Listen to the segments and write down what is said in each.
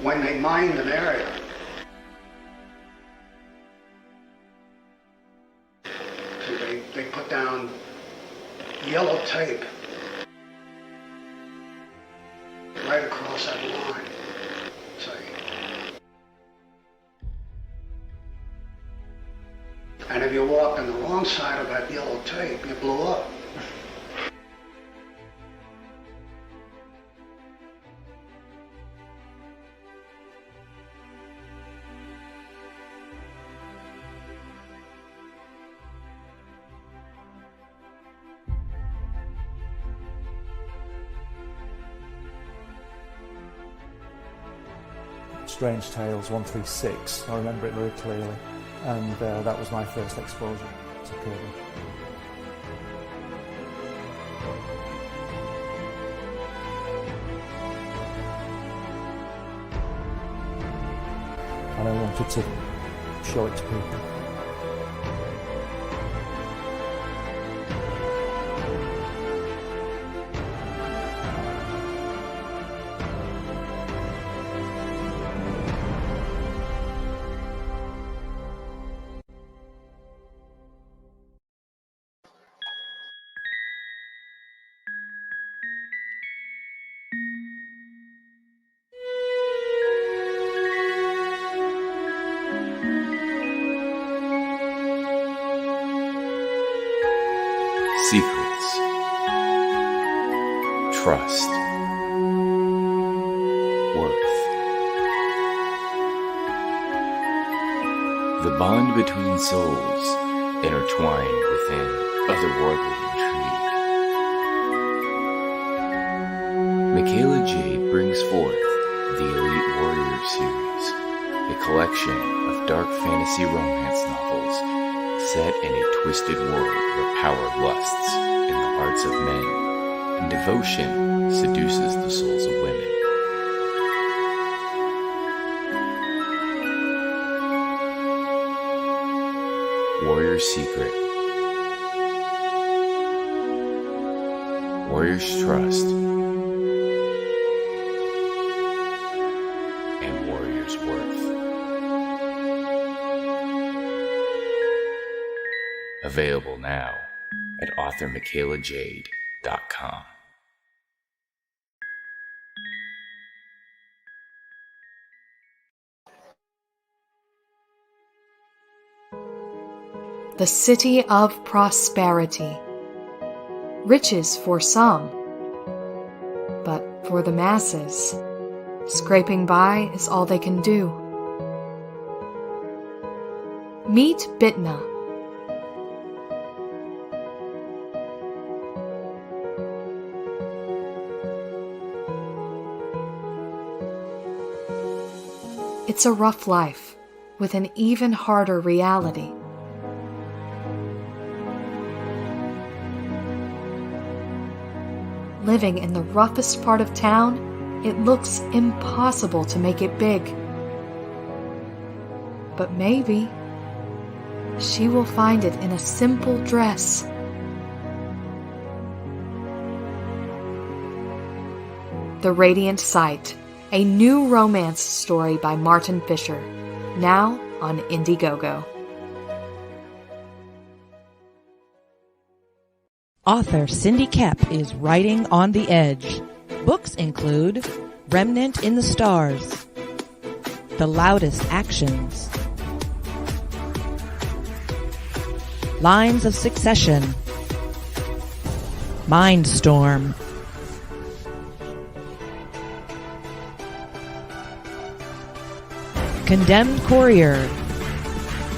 When they mined an area, they put down yellow tape right across that line. See? And if you walked on the wrong side of that yellow tape, you blew up. Strange Tales 136, I remember it very clearly, and that was my first exposure to Kirby. And I wanted to show it to people. Secrets, trust, worth. The bond between souls intertwined within otherworldly intrigue. Michaela Jade brings forth the Elite Warrior series, a collection of dark fantasy romance novels set in a twisted world where power lusts in the hearts of men and devotion seduces the souls of women. Warrior's Secret, Warrior's Trust, and Warrior's Worth. Available now at authormichaelajade.com. The city of prosperity. Riches for some, but for the masses, scraping by is all they can do. Meet Bitna. It's a rough life, with an even harder reality. Living in the roughest part of town, it looks impossible to make it big. But maybe she will find it in a simple dress. The Radiant Sight, a new romance story by Martin Fisher, now on Indiegogo. Author Cindy Kepp is writing on the edge. Books include Remnant in the Stars, The Loudest Actions, Lines of Succession, Mindstorm, Condemned Courier,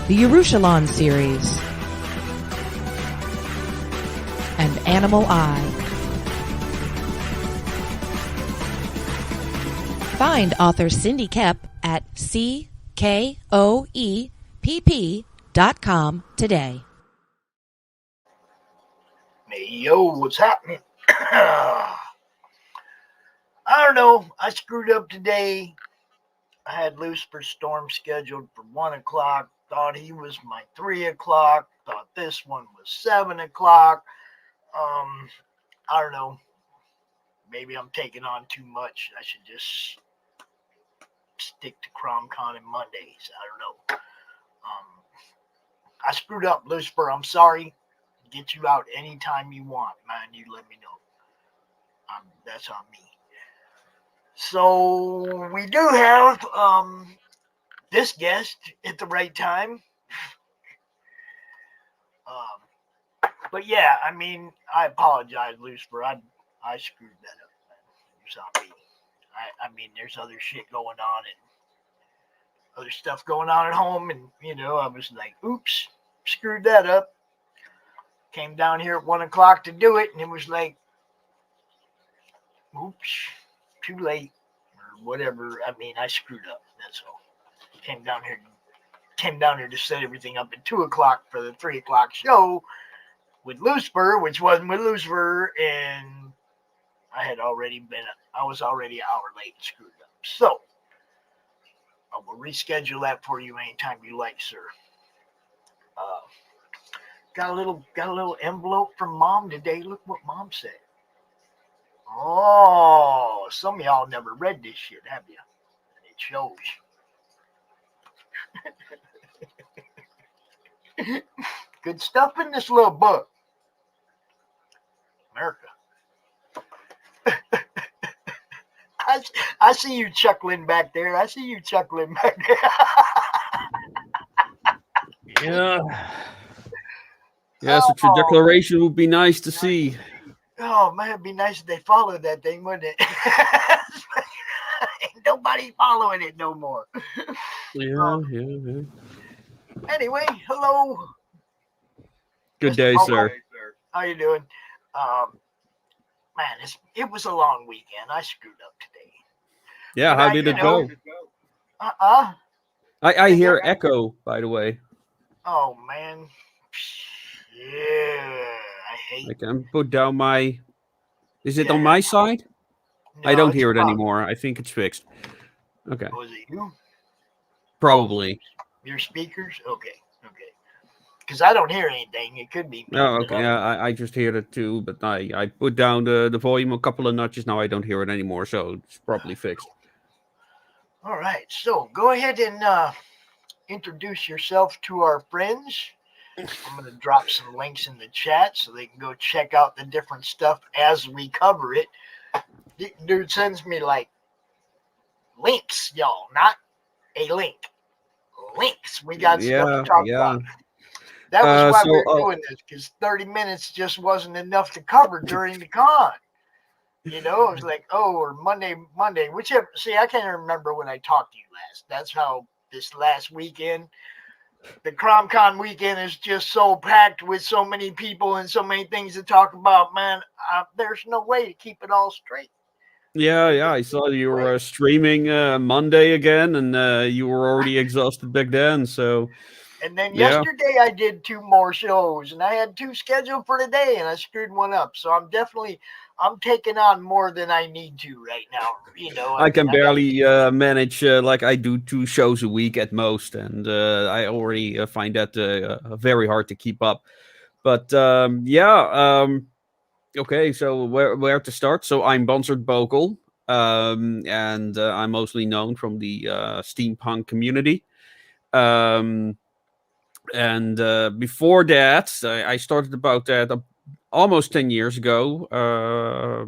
the Yerushalayim series, and Animal Eye. Find author Cindy Kepp at CKOEPP.com today. Hey, yo, what's happening? I don't know. I screwed up today. I had Lucifer Storm scheduled for 1 o'clock. Thought he was my 3 o'clock. Thought this one was 7 o'clock. I don't know. Maybe I'm taking on too much. I should just stick to CromCon and Mondays. I don't know. I screwed up, Lucifer. I'm sorry. Get you out anytime you want, man. You let me know. That's on me. So we do have this guest at the right time. But yeah, I mean, I apologize, Lucifer. I screwed that up, man. It's on me. I mean, there's other shit going on and other stuff going on at home, and I was like, oops, screwed that up. Came down here at 1 o'clock to do it, and it was like, oops, too late, or whatever. I mean, I screwed up. That's all. Came down here to set everything up at 2 o'clock for the 3 o'clock show with Lucifer, which wasn't with Lucifer, and I was already an hour late and screwed up. So I will reschedule that for you anytime you like, sir. Got a little envelope from Mom today. Look what Mom said. Oh, some of y'all never read this shit, have you? It shows. Good stuff in this little book. America. I see you chuckling back there. Yeah. Yeah, such a declaration would be nice to see. Oh, man, it'd be nice if they followed that thing, wouldn't it? Ain't nobody following it no more. Yeah. Anyway, hello. Good Mr. day, Bokel. sir. How you doing? Man, it was a long weekend. I screwed up today. Yeah, how did it go? I hear echo, by the way. Oh, man. Yeah, I hate I can put down my... Is it on Yeah. my side? No, I don't it's hear it fine. anymore. I think it's fixed. Okay. Was it you? Probably. Your speakers? Okay. Because I don't hear anything. It could be me. Oh, okay. Yeah, I just hear it too, but I put down the volume a couple of notches. Now I don't hear it anymore, so it's probably fixed. All right. So go ahead and introduce yourself to our friends. I'm going to drop some links in the chat so they can go check out the different stuff as we cover it. Dude sends me like links, y'all, not a link. Links. We got stuff to talk about. That was why we were doing this, because 30 minutes just wasn't enough to cover during the con. It was like, or Monday, whichever. See, I can't remember when I talked to you last. That's how this last weekend, the CromCon weekend, is just so packed with so many people and so many things to talk about. Man, there's no way to keep it all straight. Yeah, I saw you were streaming Monday again, and you were already exhausted back then, so... And then yesterday I did 2 more shows, and I had 2 scheduled for today, and I screwed one up. So I'm taking on more than I need to right now. I can barely manage, like I do 2 shows a week at most, and I already find that very hard to keep up. But okay, so where to start? So I'm Bonsart Bokel, and I'm mostly known from the steampunk community. And before that, I started about that almost 10 years ago.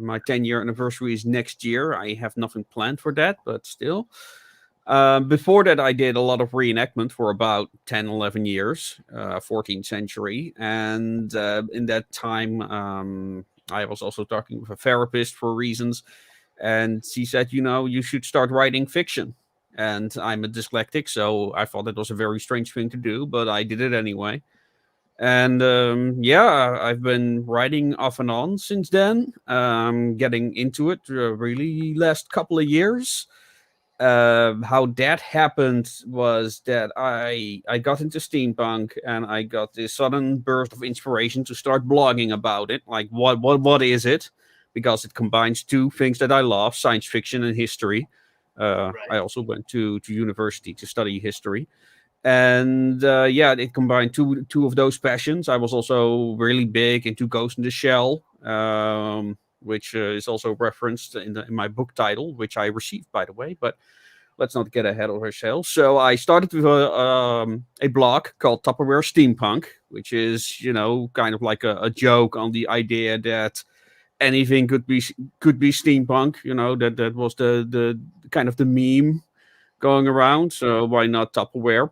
My 10-year anniversary is next year. I have nothing planned for that, but still. Before that, I did a lot of reenactment for about 10, 11 years, 14th century. And in that time, I was also talking with a therapist for reasons. And she said, you should start writing fiction. And I'm a dyslexic, so I thought it was a very strange thing to do, but I did it anyway. And I've been writing off and on since then. Getting into it really last couple of years. How that happened was that I got into steampunk, and I got this sudden burst of inspiration to start blogging about it. Like, what is it? Because it combines 2 things that I love, science fiction and history. I also went to university to study history. And it combined two of those passions. I was also really big into Ghost in the Shell, which is also referenced in my book title, which I received, by the way. But let's not get ahead of ourselves. So I started with a blog called Tupperware Steampunk, which is, kind of like a joke on the idea that anything could be steampunk. That was the kind of the meme going around. So why not Tupperware?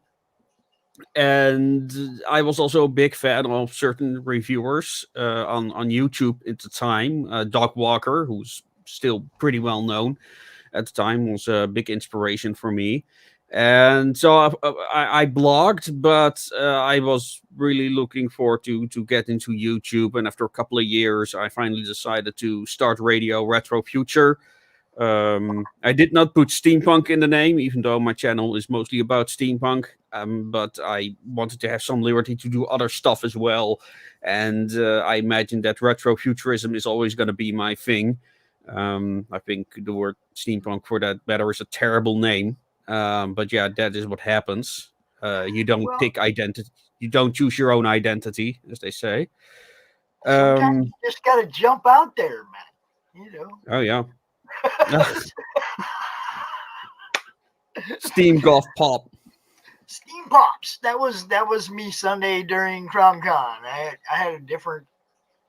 And I was also a big fan of certain reviewers on YouTube at the time. Doc Walker, who's still pretty well known at the time, was a big inspiration for me. And so I blogged, but I was really looking forward to get into YouTube. And after a couple of years, I finally decided to start Radio Retro Future. I did not put steampunk in the name, even though my channel is mostly about steampunk. But I wanted to have some liberty to do other stuff as well. And I imagine that retrofuturism is always going to be my thing. I think the word steampunk for that matter is a terrible name. But yeah, that is what happens. You don't pick identity. You don't choose your own identity, as they say. Sometimes you just got to jump out there, man. Oh, yeah. Steam Golf Pop. Steam Pops. That was me Sunday during CromCon. I had a different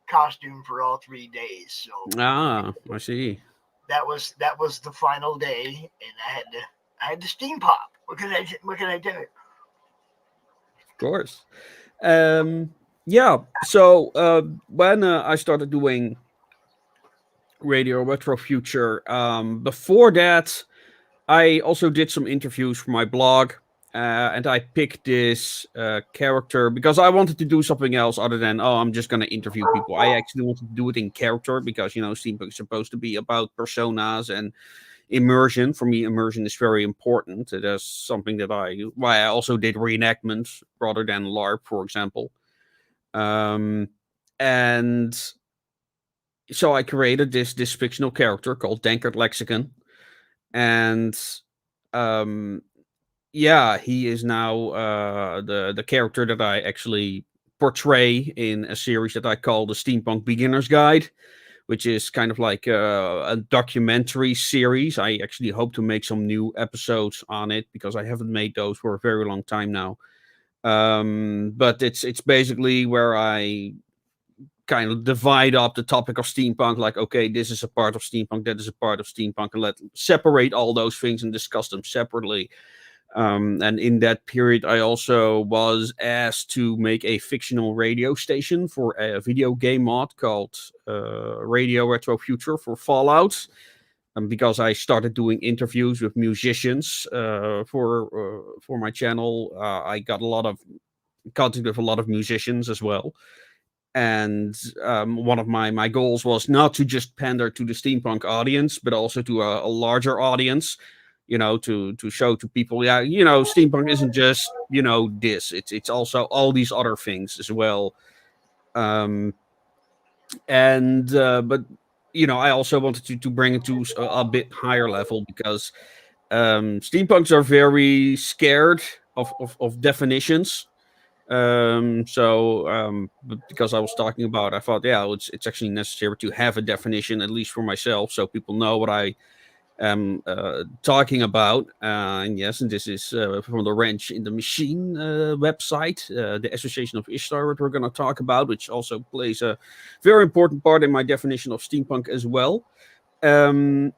costume for all 3 days. So I see. That was the final day, and I had the Steam Pop. What can I do? Of course. Yeah. So when I started doing Radio Retro Future, before that, I also did some interviews for my blog, and I picked this character because I wanted to do something else other than, I'm just going to interview people. I actually wanted to do it in character because, steampunk is supposed to be about personas and immersion. For me, immersion is very important. It is something why I also did reenactments rather than LARP, for example. And so I created this fictional character called Dankard Lexicon. And he is now the character that I actually portray in a series that I call the Steampunk Beginner's Guide, which is kind of like a documentary series. I actually hope to make some new episodes on it because I haven't made those for a very long time now. But it's basically where I kind of divide up the topic of steampunk, like, okay, this is a part of steampunk, that is a part of steampunk, and let's separate all those things and discuss them separately. And in that period, I also was asked to make a fictional radio station for a video game mod called Radio Retro Future for Fallout. Because I started doing interviews with musicians for my channel, I got a lot of contact with a lot of musicians as well. And one of my goals was not to just pander to the steampunk audience, but also to a larger audience, to show to people, steampunk isn't just, this. It's also all these other things as well. But I also wanted to bring it to a bit higher level because steampunks are very scared of definitions. Because I was talking about, I thought, it's actually necessary to have a definition, at least for myself, so people know what I am talking about. And this is from the Wrench in the Machine website, the Association of Ishtar, that we're going to talk about, which also plays a very important part in my definition of steampunk as well. What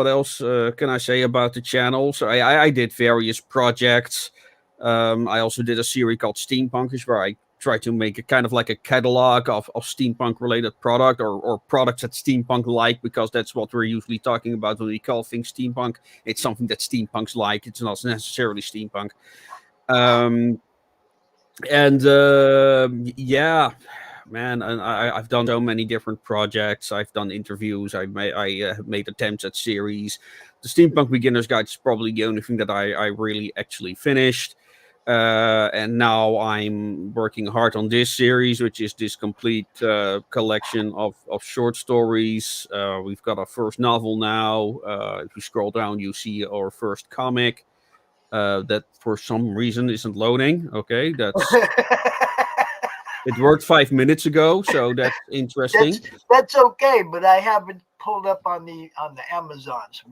else can I say about the channel? So I did various projects. I also did a series called Steampunkish, where I try to make a kind of like a catalog of steampunk related product or products that steampunk like, because that's what we're usually talking about when we call things steampunk. It's something that steampunks like. It's not necessarily steampunk. Man, and I've done so many different projects. I've done interviews. I made attempts at series. The Steampunk Beginner's Guide is probably the only thing that I really actually finished. And now I'm working hard on this series, which is this complete collection of short stories. We've got our first novel now. If you scroll down, you see our first comic that for some reason isn't loading. Okay, it worked 5 minutes ago, so that's interesting. that's okay, but I have it pulled up on the Amazons.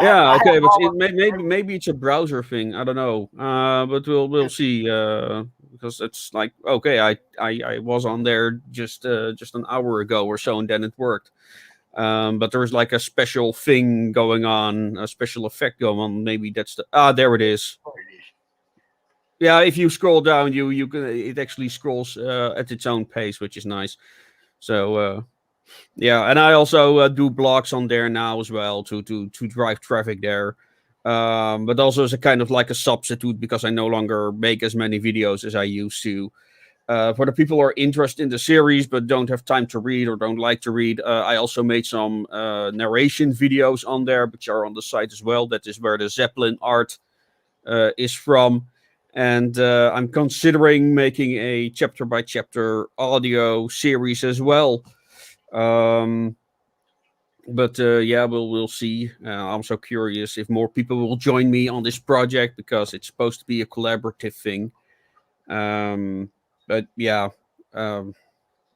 Yeah, I have okay, but all of maybe it's a browser thing. I don't know, but we'll see. Because it's like, okay, I was on there just an hour ago or so, and then it worked. But there's like a special thing going on, a special effect going on. Maybe that's there it is. Yeah, if you scroll down, you can it actually scrolls at its own pace, which is nice. So yeah, and I also do blogs on there now as well to drive traffic there. But also as a kind of like a substitute because I no longer make as many videos as I used to. For the people who are interested in the series but don't have time to read or don't like to read, I also made some narration videos on there, which are on the site as well. That is where the Zeppelin art is from. And I'm considering making a chapter by chapter audio series as well. But yeah, we'll see. I'm so curious if more people will join me on this project because it's supposed to be a collaborative thing. But yeah, um,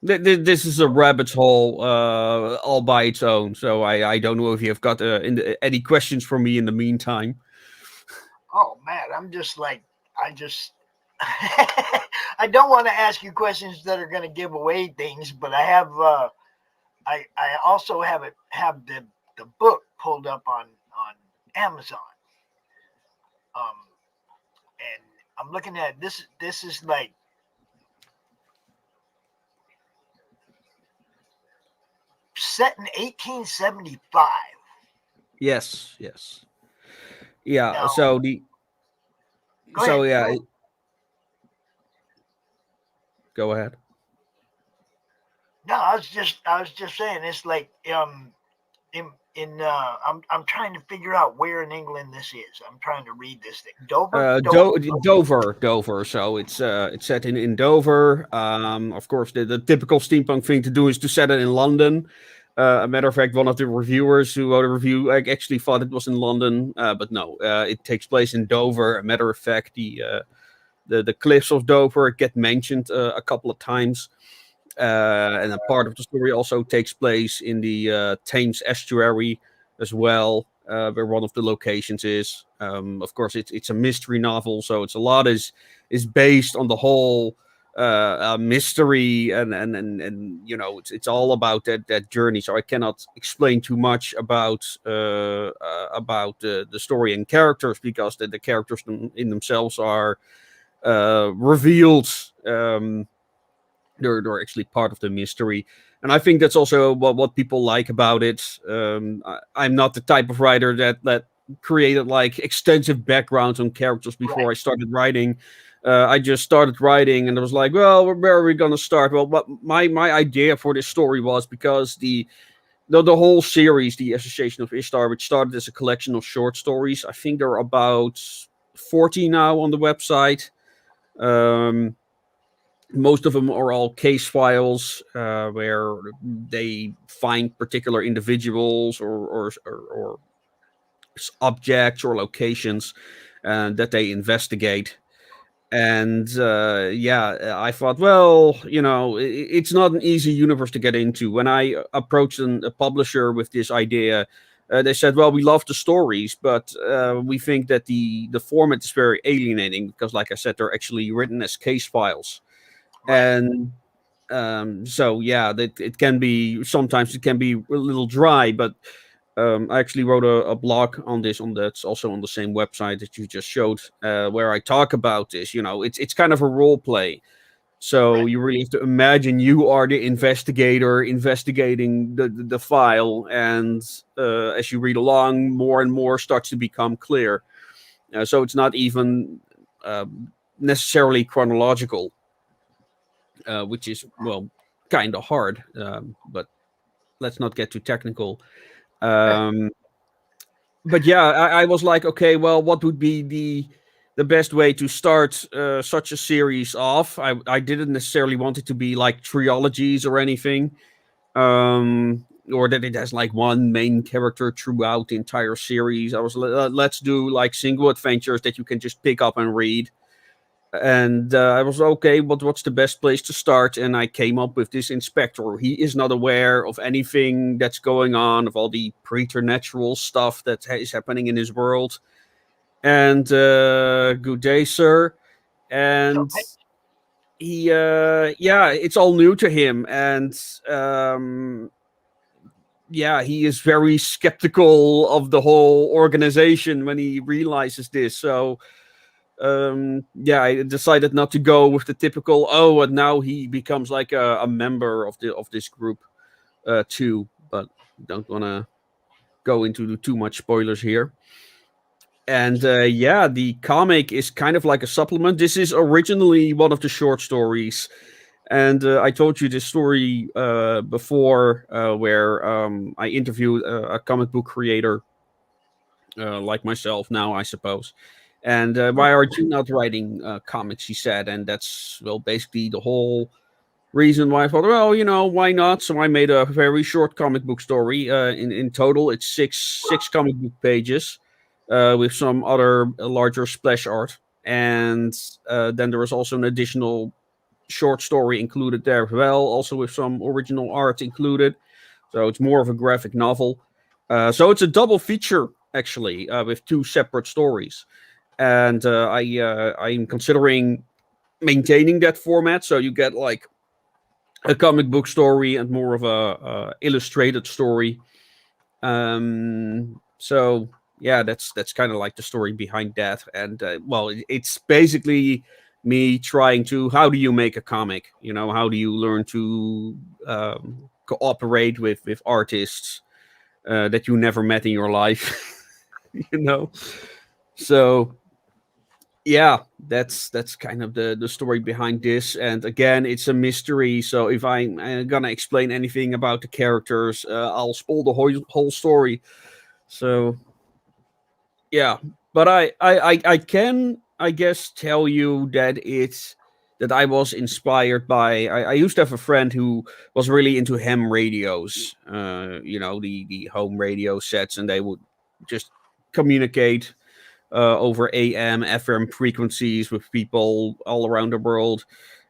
this is a rabbit hole all by its own. So I don't know if you've got any questions for me in the meantime. Oh man, I'm just like I just I don't want to ask you questions that are going to give away things, but I have I also have the book pulled up on Amazon. And I'm looking at this. This is like set in 1875. Yes, yes, yeah. Now, So the go so ahead. yeah, go ahead. No, I was just saying it's like I'm trying to figure out where in England this is. I'm trying to read this thing. Dover. So it's set in Dover. Of course, the typical steampunk thing to do is to set it in London. A matter of fact, one of the reviewers who wrote a review actually thought it was in London, but no, it takes place in Dover. A matter of fact, the cliffs of Dover get mentioned a couple of times. And a part of the story also takes place in the Thames estuary as well, where one of the locations is. Of course, it's a mystery novel, so it's a lot is based on the whole mystery and you know it's all about that journey. So I cannot explain too much about the story and characters because the characters in themselves are revealed. They're actually part of the mystery, and I think that's also what people like about it. I'm not the type of writer that created like extensive backgrounds on characters before I started writing. I just started writing, and I was like, well, where are we gonna start? Well, what my idea for this story was because the whole series, the Association of Ishtar, which started as a collection of short stories. I think there are about 40 now on the website. Most of them are all case files where they find particular individuals or objects or locations that they investigate. And yeah, I thought, well, you know, it's not an easy universe to get into. When I approached a publisher with this idea, they said, well, we love the stories, but we think that the format is very alienating because, like I said, they're actually written as case files. And so yeah, that it can be sometimes it can be a little dry, but I actually wrote a blog on this that's also on the same website that you just showed, where I talk about this. You know, it's kind of a role play. So you really have to imagine you are the investigator investigating the file, and as you read along, more and more starts to become clear. So it's not even necessarily chronological, which is, well, kind of hard. But let's not get too technical. But yeah, I was like, okay, well, what would be the best way to start such a series off. I didn't necessarily want it to be like trilogies or anything, or that it has like one main character throughout the entire series. I was let's do like single adventures that you can just pick up and read. And I was okay, but what's the best place to start? And I came up with this inspector. He is not aware of anything that's going on, of all the preternatural stuff that is happening in his world. And good day, sir. So, And he, yeah, it's all new to him. And yeah, he is very skeptical of the whole organization when he realizes this. So yeah, I decided not to go with the typical, oh, and now he becomes like a member of this group too. But don't want to go into too much spoilers here. And yeah, the comic is kind of like a supplement. This is originally one of the short stories. And I told you this story before, where I interviewed a comic book creator like myself now, I suppose. And why are you not writing comics? He said, and that's, well, basically the whole reason why I thought, well, why not? So I made a very short comic book story. In total, it's six comic book pages, with some other larger splash art, and then there was also an additional short story included there as well, also with some original art included. So it's more of a graphic novel. So it's a double feature actually, with two separate stories, and I'm considering maintaining that format. So you get like a comic book story and more of a illustrated story. So yeah, that's kind of like the story behind that. And well, it's basically me trying to, how do you make a comic? How do you learn to cooperate with artists that you never met in your life? you know. So yeah, that's kind of the story behind this. And again, it's a mystery. So if I'm gonna explain anything about the characters, I'll spoil the whole story. So yeah, but I can, I guess, tell you that I was inspired by. I used to have a friend who was really into ham radios. The home radio sets, and they would just communicate over AM, FM frequencies with people all around the world.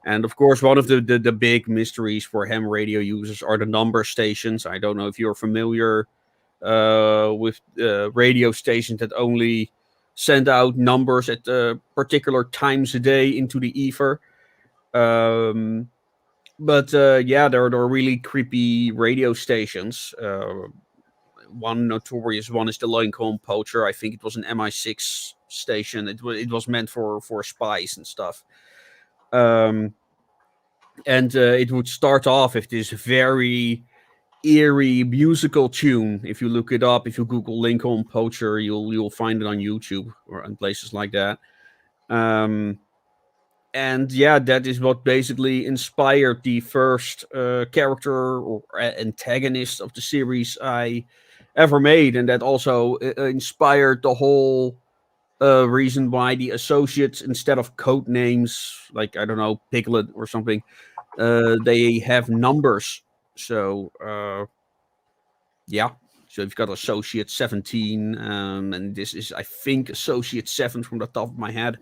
And of course, one of the big mysteries for ham radio users are the number stations. I don't know if you're familiar with radio stations that only send out numbers at particular times a day into the ether. But yeah, there are really creepy radio stations. One notorious one is the Lincoln Poacher. I think it was an MI6 station. It was meant for spies and stuff. And it would start off with this very eerie musical tune. If you look it up, if you Google Lincoln Poacher, you'll find it on YouTube or in places like that. And yeah, that is what basically inspired the first character or antagonist of the series I ever made, and that also inspired the whole reason why the associates, instead of code names like, I don't know, Piglet or something, they have numbers. So yeah, so you've got associate 17, and this is, I think, associate 7 from the top of my head.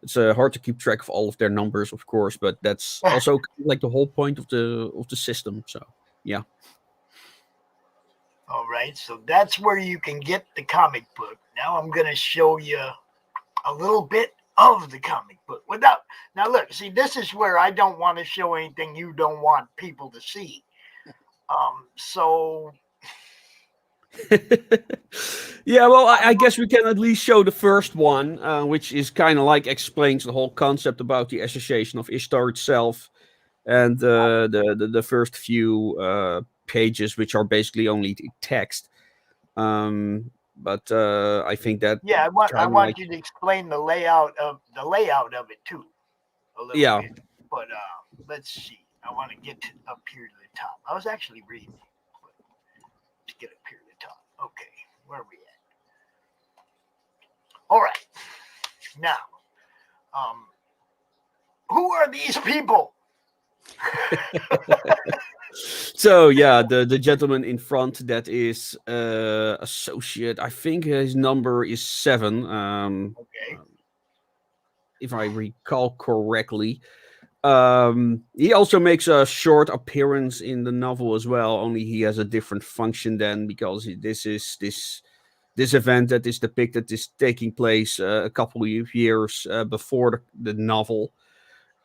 It's hard to keep track of all of their numbers, of course, but that's also like the whole point of the system. So yeah. all right, so that's where you can get the comic book. Now I'm going to show you a little bit of the comic book without. Now look, see, this is where I don't want to show anything you don't want people to see. So yeah, well, I guess we can at least show the first one, which is kind of like explains the whole concept about the association of Ishtar itself, and the first few pages, which are basically only text. But I think that, yeah, I want you to explain the layout of it too, a little yeah. bit. But let's see. I want to get up here to the top. I was actually reading. Let's get up here to the top. Okay, where are we at? All right. Now, who are these people? So yeah, the gentleman in front, that is associate. I think his number is 7. Okay. If I recall correctly. He also makes a short appearance in the novel as well. Only he has a different function then, because this event that is depicted is taking place a couple of years before the novel.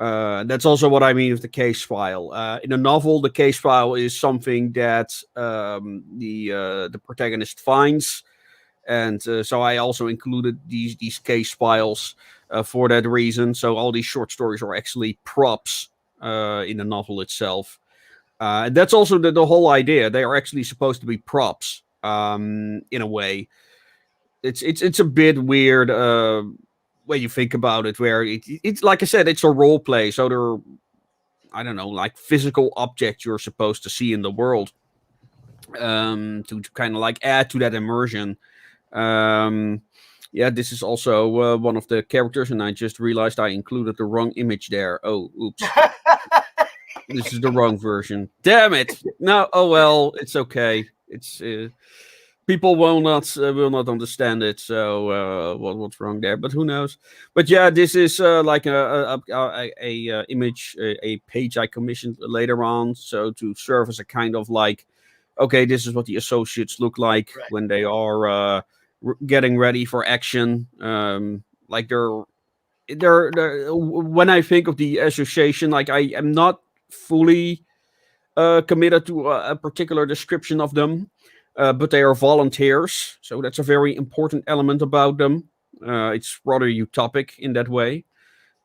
That's also what I mean with the case file. In a novel, the case file is something that the protagonist finds, and so I also included these case files for that reason. So all these short stories are actually props in the novel itself. And that's also the whole idea. They are actually supposed to be props in a way. It's a bit weird when you think about it. Where it's like I said, it's a role play. So they're, I don't know, like physical objects you're supposed to see in the world to kind of like add to that immersion. Yeah, this is also one of the characters, and I just realized I included the wrong image there. Oh, oops. This is the wrong version. Damn it! No, oh well, it's okay. It's people will not understand it. So what's wrong there? But who knows? But yeah, this is like a image, a page I commissioned later on, so to serve as a kind of like, okay, this is what the associates look like when they are getting ready for action. Like they're when I think of the association, like I am not fully committed to a particular description of them, but they are volunteers, so that's a very important element about them. It's rather utopic in that way.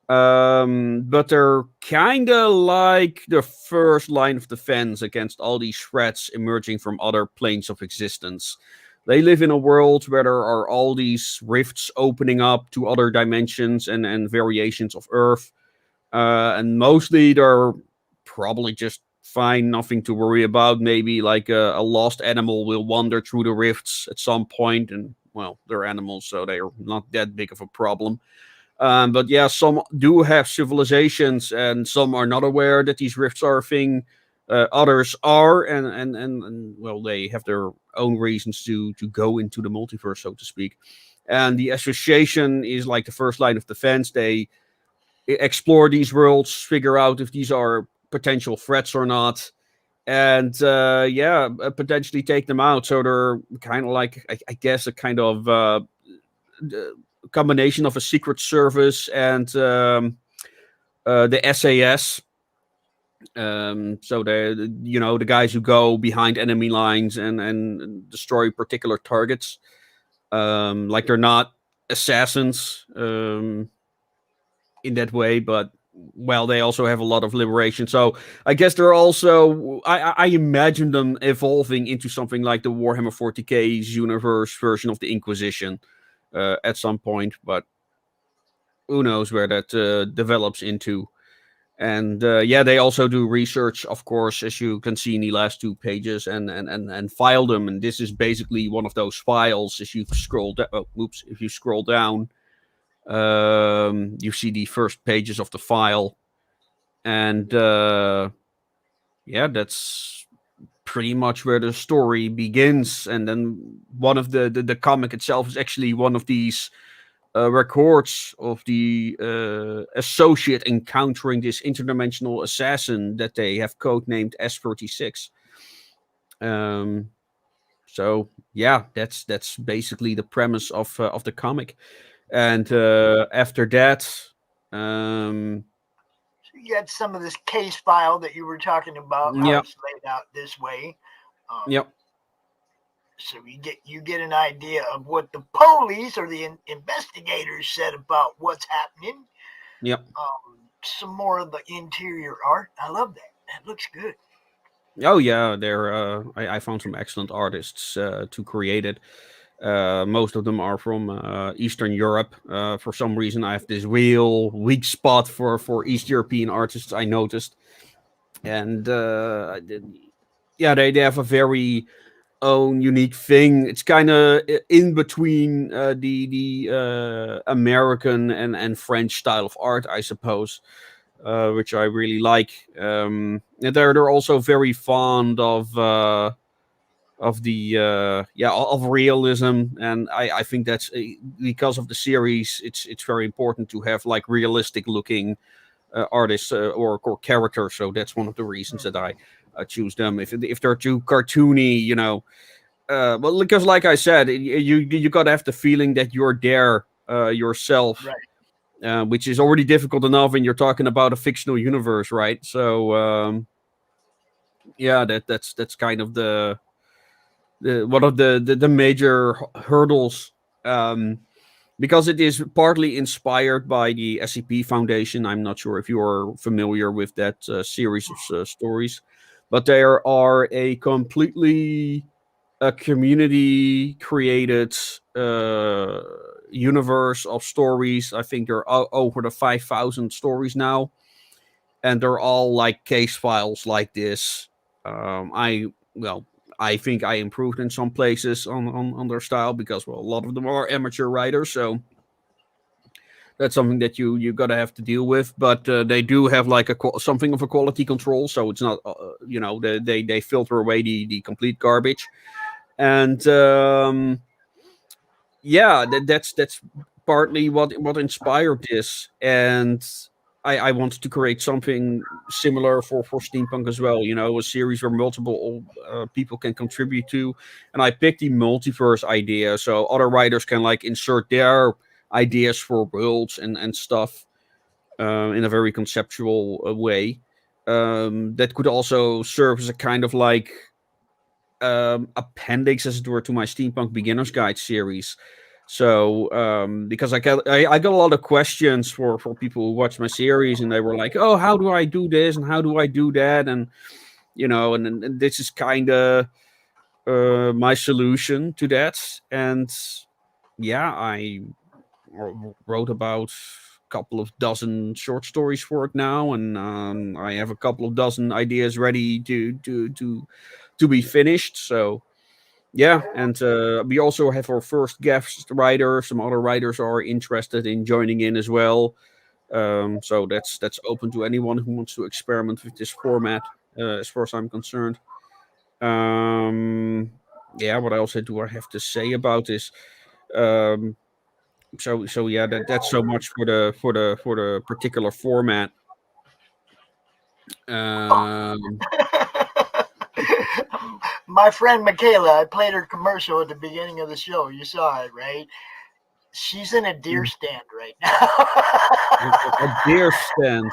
But they're kind of like the first line of defense against all these threats emerging from other planes of existence. They live in a world where there are all these rifts opening up to other dimensions and variations of Earth. And mostly they're probably just fine, nothing to worry about. Maybe like a lost animal will wander through the rifts at some point, and well, they're animals, so they're not that big of a problem. But yeah, some do have civilizations, and some are not aware that these rifts are a thing. Others are, and well, they have their own reasons to go into the multiverse, so to speak. And the association is like the first line of defense. They explore these worlds, figure out if these are potential threats or not, and potentially take them out. So they're kind of like, I guess, a kind of combination of a secret service and the SAS. So the guys who go behind enemy lines and destroy particular targets. Like they're not assassins in that way, but well, they also have a lot of liberation. So I guess they're also, I imagine them evolving into something like the Warhammer 40K's universe version of the Inquisition at some point, but who knows where that develops into. And they also do research, of course, as you can see in the last 2 pages, and file them. And this is basically one of those files. If you scroll down, you see the first pages of the file, and that's pretty much where the story begins. And then one of the comic itself is actually one of these records of the associate encountering this interdimensional assassin that they have codenamed S36. So yeah, that's basically the premise of the comic. And after that, So you got some of this case file that you were talking about. How it's laid out this way. Yep. So you get an idea of what the police or the investigators said about what's happening. Yep. Some more of the interior art. I love that. That looks good. Oh yeah, I found some excellent artists to create it. Most of them are from Eastern Europe. For some reason, I have this real weak spot for East European artists, I noticed. And they have a very own unique thing. It's kind of in between the American and French style of art, I suppose, which I really like. And they're also very fond of the of realism, and I think that's because of the series. It's very important to have like realistic looking artists or characters. So that's one of the reasons that I choose them. If they're too cartoony, well, because like I said, you gotta have the feeling that you're there yourself, Right. which is already difficult enough when you're talking about a fictional universe, right? So yeah, that's kind of the one of the major hurdles. Because it is partly inspired by the SCP Foundation. I'm not sure if you are familiar with that series of stories, but there are a completely community created universe of stories. I think there are over the 5,000 stories now, and they're all like case files like this. Well, I think I improved in some places on their style because, well, a lot of them are amateur writers, so that's something that you gotta have to deal with. But they do have like something of a quality control, so it's not they filter away the complete garbage. And yeah, that's partly what inspired this. And I wanted to create something similar for steampunk as well. A series where multiple people can contribute to. And I picked the multiverse idea, so other writers can like insert their ideas for worlds and stuff in a very conceptual way. That could also serve as a kind of like appendix, as it were, to my steampunk beginner's guide series. So because I got a lot of questions for people who watch my series, and they were like, oh, how do I do this and how do I do that? And and this is kind of my solution to that. And yeah, I wrote about a couple of dozen short stories for it now, and I have a couple of dozen ideas ready to be finished. So yeah, and we also have our first guest writer. Some other writers are interested in joining in as well. So that's open to anyone who wants to experiment with this format, as far as I'm concerned. Um, yeah, what else do I have to say about this? Um, so yeah, that's so much for the particular format. Um, My friend Michaela, I played her commercial at the beginning of the show. You saw it, right? She's in a deer stand right a now. deer stand.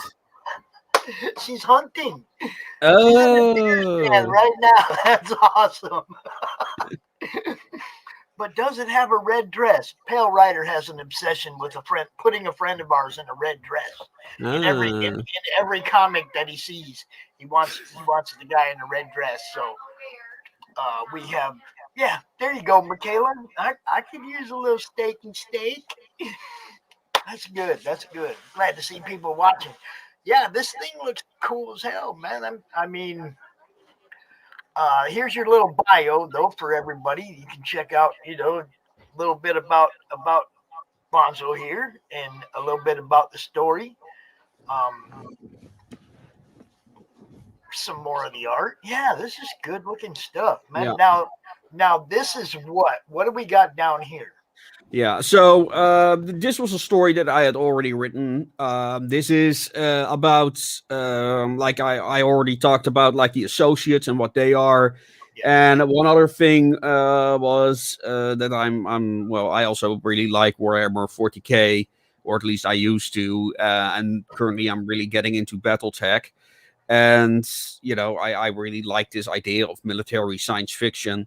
She's hunting. She's in a deer stand Oh. right now. That's awesome. But does it have a red dress? Pale Rider has an obsession with putting a friend of ours in a red dress. In every comic that he sees, he wants the guy in a red dress. So we have, yeah, there you go, Michaela. I could use a little steak and steak. That's good. That's good. Glad to see people watching. Yeah, this thing looks cool as hell, man. I mean, here's your little bio though for everybody. You can check out, a little bit about Bonzo here and a little bit about the story. Some more of the art. Yeah, this is good looking stuff, man. Yeah. Now this is what? What do we got down here? Yeah, so this was a story that I had already written. This is about, like I already talked about, like the associates and what they are. Yeah. And one other thing was that well, I also really like Warhammer 40K, or at least I used to. And currently I'm really getting into Battletech. And, I really like this idea of military science fiction.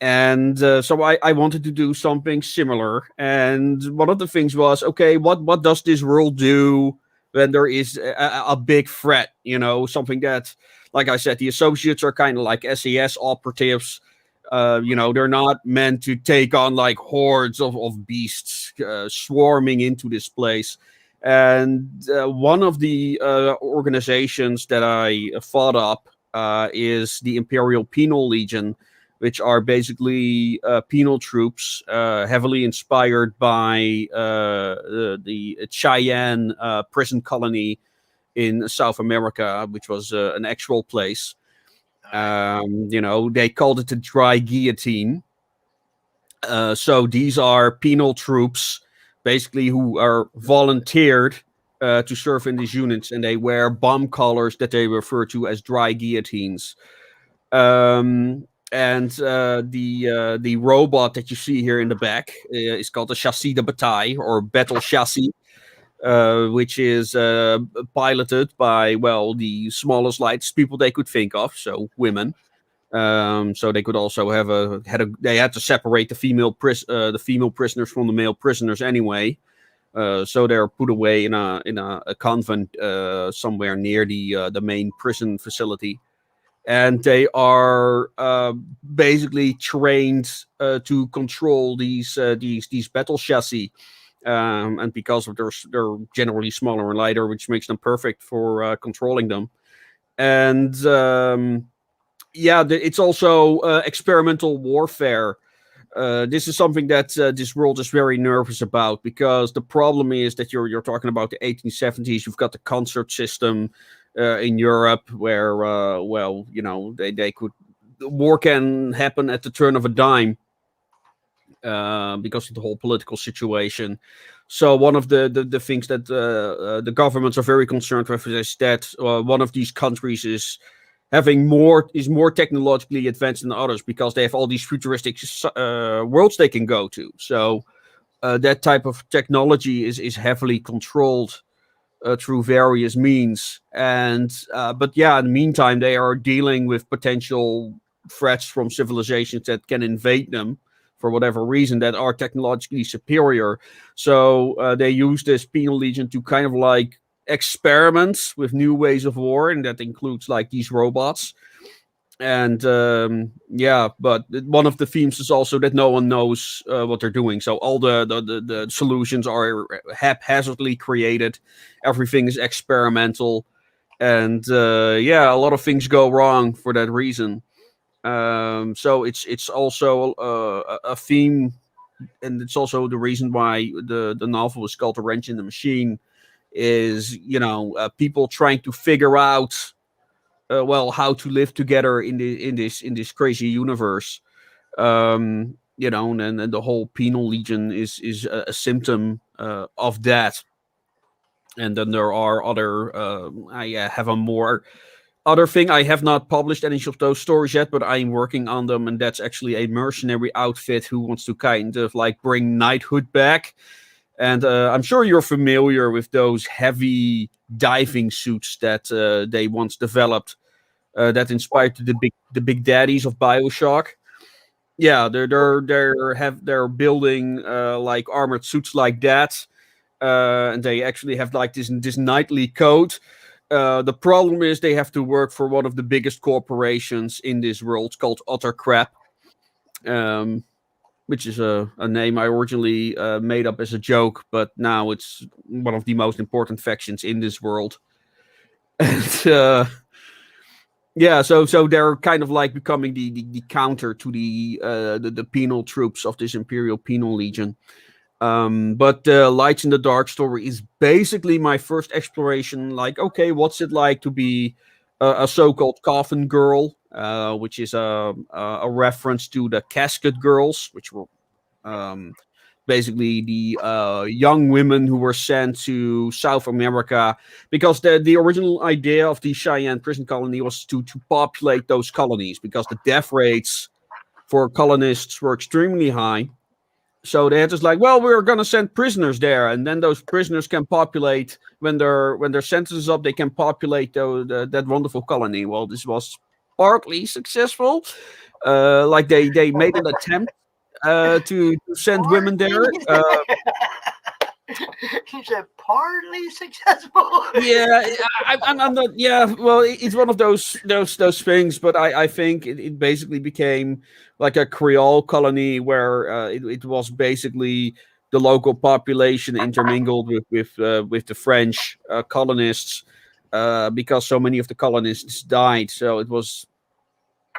And so I wanted to do something similar. And one of the things was, okay, what does this world do when there is a big threat? Something that, like I said, the associates are kind of like SAS operatives. They're not meant to take on like hordes of beasts swarming into this place. And one of the organizations that I fought up is the Imperial Penal Legion, which are basically penal troops, heavily inspired by the Cheyenne prison colony in South America, which was an actual place. They called it the dry guillotine. So these are penal troops, basically, who are volunteered to serve in these units, and they wear bomb collars that they refer to as dry guillotines. And the robot that you see here in the back is called the chassis de bataille, or battle chassis, which is piloted by, well, the smallest, lightest people they could think of, so women. So they could also they had to separate the female prisoners from the male prisoners anyway. So they're put away in a convent somewhere near the main prison facility, and they are basically trained to control these battle chassis. And because of they're generally smaller and lighter, which makes them perfect for controlling them. And it's also experimental warfare. This is something that this world is very nervous about, because the problem is that you're talking about the 1870s. You've got the concert system in Europe, where they could, war can happen at the turn of a dime. Because of the whole political situation. So one of the things that the governments are very concerned with is that one of these countries is more technologically advanced than others, because they have all these futuristic worlds they can go to. So that type of technology is heavily controlled through various means. And but in the meantime, they are dealing with potential threats from civilizations that can invade them for whatever reason, that are technologically superior. So they use this penal legion to kind of like experiment with new ways of war, and that includes like these robots. And but one of the themes is also that no one knows what they're doing. So all the solutions are haphazardly created. Everything is experimental, and a lot of things go wrong for that reason. So it's also a theme, and it's also the reason why the novel is called "A Wrench in the Machine." Is people trying to figure out how to live together in this crazy universe. And the whole penal legion is a symptom of that. And then there are other. I have a more. Other thing, I have not published any of those stories yet, but I'm working on them, and that's actually a mercenary outfit who wants to kind of like bring knighthood back. And I'm sure you're familiar with those heavy diving suits that they once developed, that inspired the big daddies of BioShock. Yeah, they're building like armored suits like that, and they actually have like this knightly coat. The problem is they have to work for one of the biggest corporations in this world, called Otter Crab, which is a name I originally made up as a joke, but now it's one of the most important factions in this world. And so they're kind of like becoming the counter to the penal troops of this Imperial Penal Legion. But Lights in the Dark story is basically my first exploration. Like, okay, what's it like to be a so-called coffin girl, which is a reference to the casket girls, which were basically the young women who were sent to South America, because the original idea of the Cheyenne prison colony was to populate those colonies, because the death rates for colonists were extremely high. So they're just like, well, we're gonna send prisoners there, and then those prisoners can populate when their sentence is up. They can populate that wonderful colony. Well, this was partly successful. Like they made an attempt to send women there. You said partly successful. Yeah, I'm not. Yeah, well, it's one of those things. But I think it basically became like a Creole colony where it was basically the local population intermingled with the French colonists, because so many of the colonists died. So it was,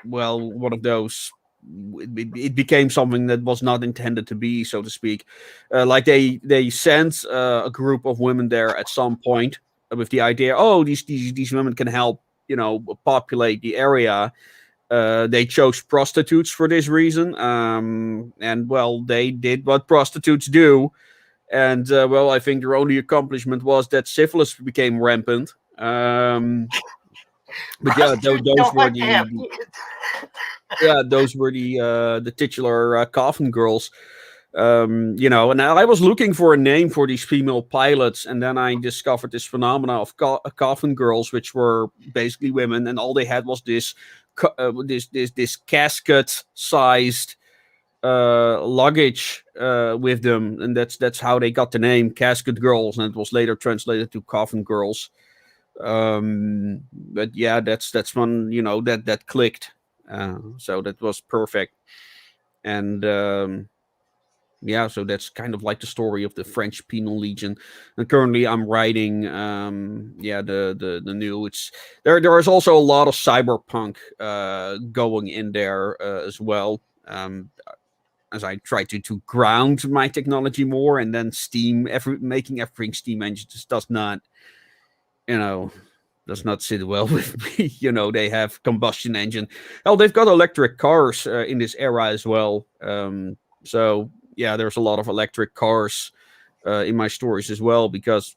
well, one of those it became something that was not intended to be, so to speak. Like they sent a group of women there at some point with the idea, oh, these women can help, populate the area. They chose prostitutes for this reason, and well, they did what prostitutes do. And well, I think their only accomplishment was that syphilis became rampant. But yeah, Prostitutes those don't were like to have kids. those were the titular coffin girls. And I was looking for a name for these female pilots, and then I discovered this phenomena of coffin girls, which were basically women, and all they had was this casket-sized luggage with them, and that's how they got the name casket girls, and it was later translated to coffin girls. But yeah, that's when that clicked. So that was perfect, and yeah, so that's kind of like the story of the French Penal Legion. And currently, I'm writing, the new. It's there is also a lot of cyberpunk going in there as well. As I try to ground my technology more, and then making everything steam engine just does not sit well with me. They have combustion engine. Oh, they've got electric cars in this era as well. So yeah, there's a lot of electric cars in my stories as well, because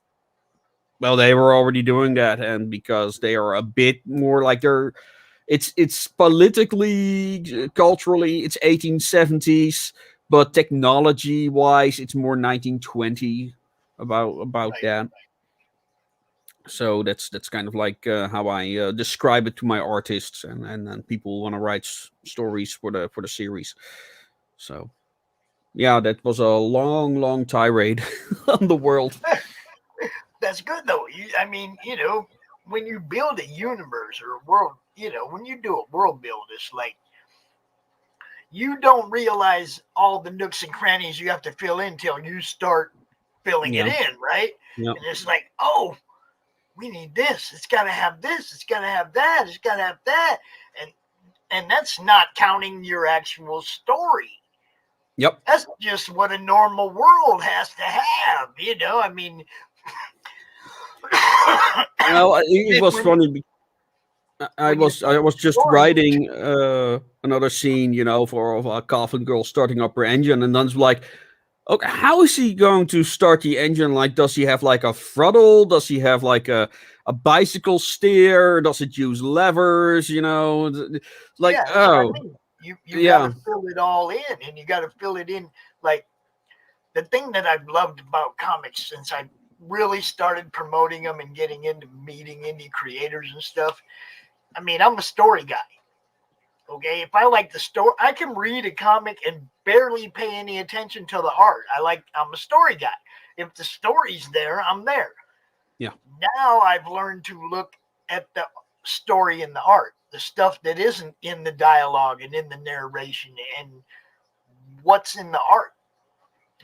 well, they were already doing that, and because they are a bit more like it's politically, culturally, it's 1870s, but technology wise, it's more 1920 about Right. that. So that's kind of like how I describe it to my artists, and people want to write stories for the series. So yeah, that was a long tirade on the world. That's good though. I mean, when you build a universe or a world, when you do a world build, it's like you don't realize all the nooks and crannies you have to fill in till you start filling it Yeah, in, right? yeah, And it's like, oh, we need this. It's got to have this. It's got to have that. It's got to have that. And that's not counting your actual story. yep. That's just what a normal world has to have. I mean, Well, it was when, funny. I when you was I tell was a just story, writing another scene, for a coffin girl starting up her engine, and then it's like, okay, how is he going to start the engine? Like, does he have like a throttle? Does he have like a bicycle steer? Does it use levers? Like, yeah, that's what I oh, mean. You got yeah, to fill it all in, and you got to fill it in. Like the thing that I've loved about comics since I really started promoting them and getting into meeting indie creators and stuff. I mean, I'm a story guy. Okay, if I like the story, I can read a comic and barely pay any attention to the art. I'm a story guy. If the story's there, I'm there. yeah, Now I've learned to look at the story and the art, the stuff that isn't in the dialogue and in the narration, and what's in the art.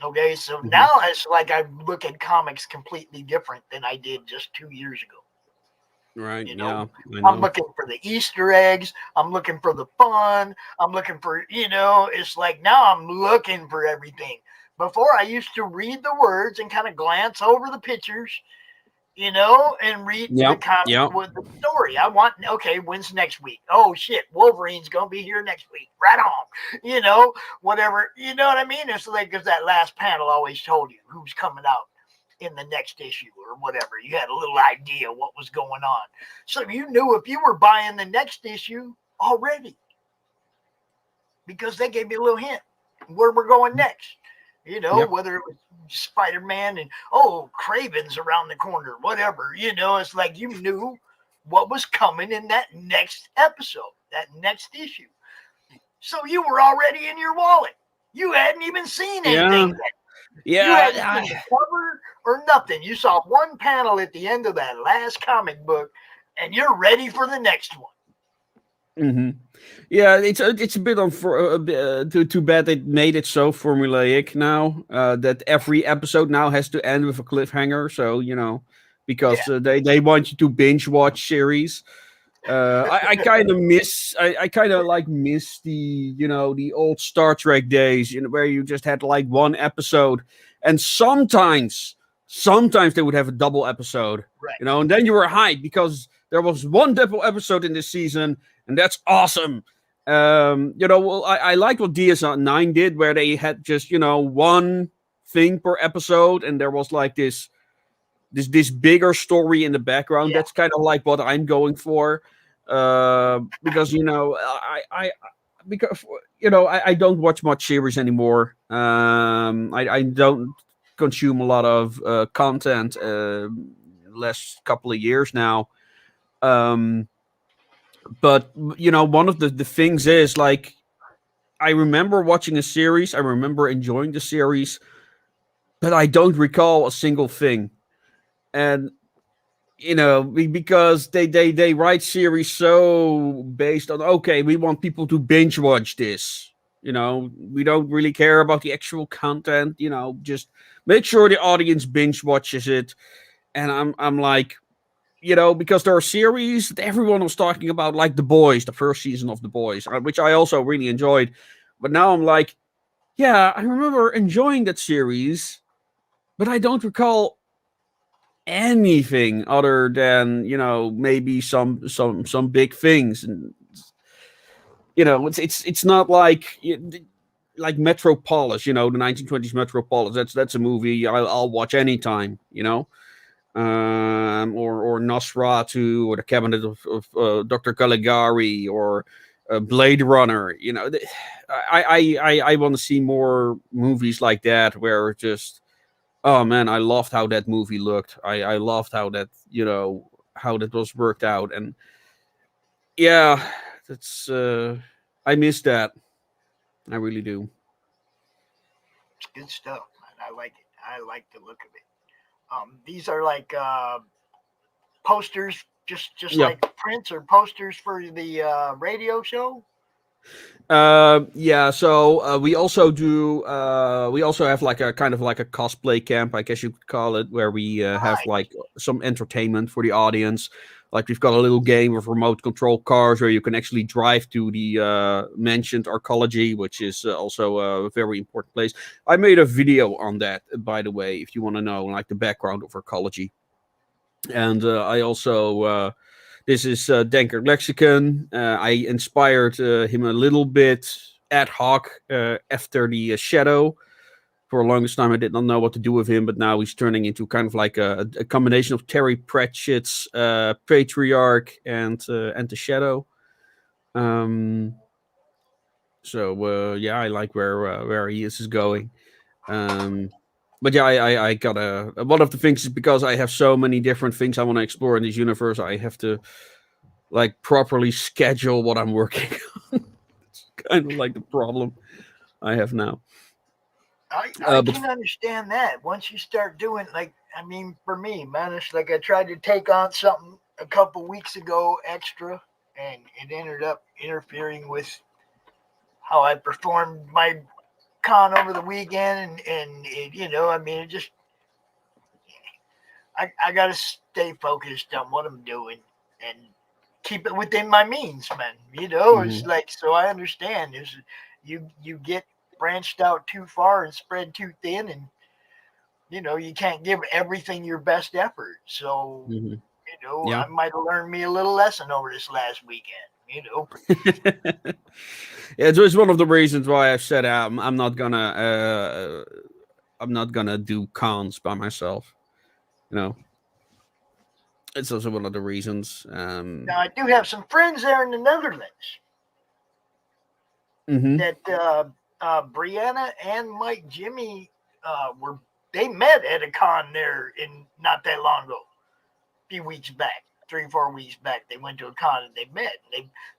Okay, so hmm, now it's like I look at comics completely different than I did just 2 years ago. right, You know, yeah, I I'm know, looking for the Easter eggs. I'm looking for the fun. I'm looking for, it's like now I'm looking for everything. Before I used to read the words and kind of glance over the pictures, and read the yeah, comic yeah, with the story. Okay, when's next week? Oh shit, Wolverine's gonna be here next week. Right on. Whatever. You know what I mean? It's like, because that last panel always told you who's coming out in the next issue or whatever. You had a little idea what was going on. So you knew if you were buying the next issue already, because they gave you a little hint where we're going next. yep, Whether it was Spider-Man and Craven's around the corner, whatever. It's like you knew what was coming in that next episode, that next issue. So you were already in your wallet. You hadn't even seen yeah, anything yet. You yeah. hadn't seen the cover or nothing. You saw one panel at the end of that last comic book, and you're ready for the next one. Hmm. Yeah, it's a bit too bad they made it so formulaic now, that every episode now has to end with a cliffhanger. So because Yeah. they want you to binge watch series. I kind of I kind of like miss the the old Star Trek days, where you just had like one episode, and sometimes they would have a double episode, Right. and then you were hyped because there was one double episode in this season, and that's awesome. Well, I like what DS9 did, where they had just one thing per episode, and there was like this bigger story in the background. Yeah. That's kind of like what I'm going for, because I don't watch much series anymore. I don't consume a lot of content. Last couple of years now. But one of the things is like I remember watching a series. I remember enjoying the series, but I don't recall a single thing. And because they write series so based on, okay, we want people to binge watch this. We don't really care about the actual content. Just make sure the audience binge watches it. And I'm like, because there are series that everyone was talking about, like The Boys, the first season of The Boys, which I also really enjoyed. But now I'm like, yeah, I remember enjoying that series, but I don't recall anything other than maybe some big things. And it's not like Metropolis, the 1920s Metropolis. That's a movie I'll watch anytime. Or Nosferatu, or the Cabinet of Dr. Caligari, or Blade Runner. I want to see more movies like that, where just, oh man, I loved how that movie looked. I loved how that how that was worked out, and yeah, that's I miss that. I really do. It's good stuff, man. I like it. I like the look of it. These are like posters, just Yeah. like prints or posters for the radio show. Yeah, so we also do we also have like a kind of like a cosplay camp, I guess you could call it, where we have Right. like some entertainment for the audience. Like we've got a little game with remote control cars where you can actually drive to the mentioned arcology, which is also a very important place. I made a video on that, by the way, if you want to know like the background of arcology. And I also this is Denker Lexicon. I inspired him a little bit ad hoc after the Shadow. For the longest time, I did not know what to do with him, but now he's turning into kind of like a combination of Terry Pratchett's Patriarch and the Shadow. Yeah, I like where he is going. But yeah, I got one of the things is because I have so many different things I want to explore in this universe. I have to like properly schedule what I'm working on. It's kind of like the problem I have now. I But can understand that. Once you start doing, like, I mean, for me, man, it's like I tried to take on something a couple weeks ago extra, and it ended up interfering with how I performed my con over the weekend, and it, I mean, it just, I got to stay focused on what I'm doing and keep it within my means, man. It's mhm. like, so I understand is you get branched out too far and spread too thin, and you can't give everything your best effort. So Mhm. Yeah. I might have learned me a little lesson over this last weekend. Yeah, it's one of the reasons why I've said I'm not gonna do cons by myself. You know, it's also one of the reasons. Now I do have some friends there in the Netherlands Mhm. that Brianna and Mike Jimmy were they met at a con there in not that long ago, a few weeks back, 3 4 weeks back. They went to a con and they met.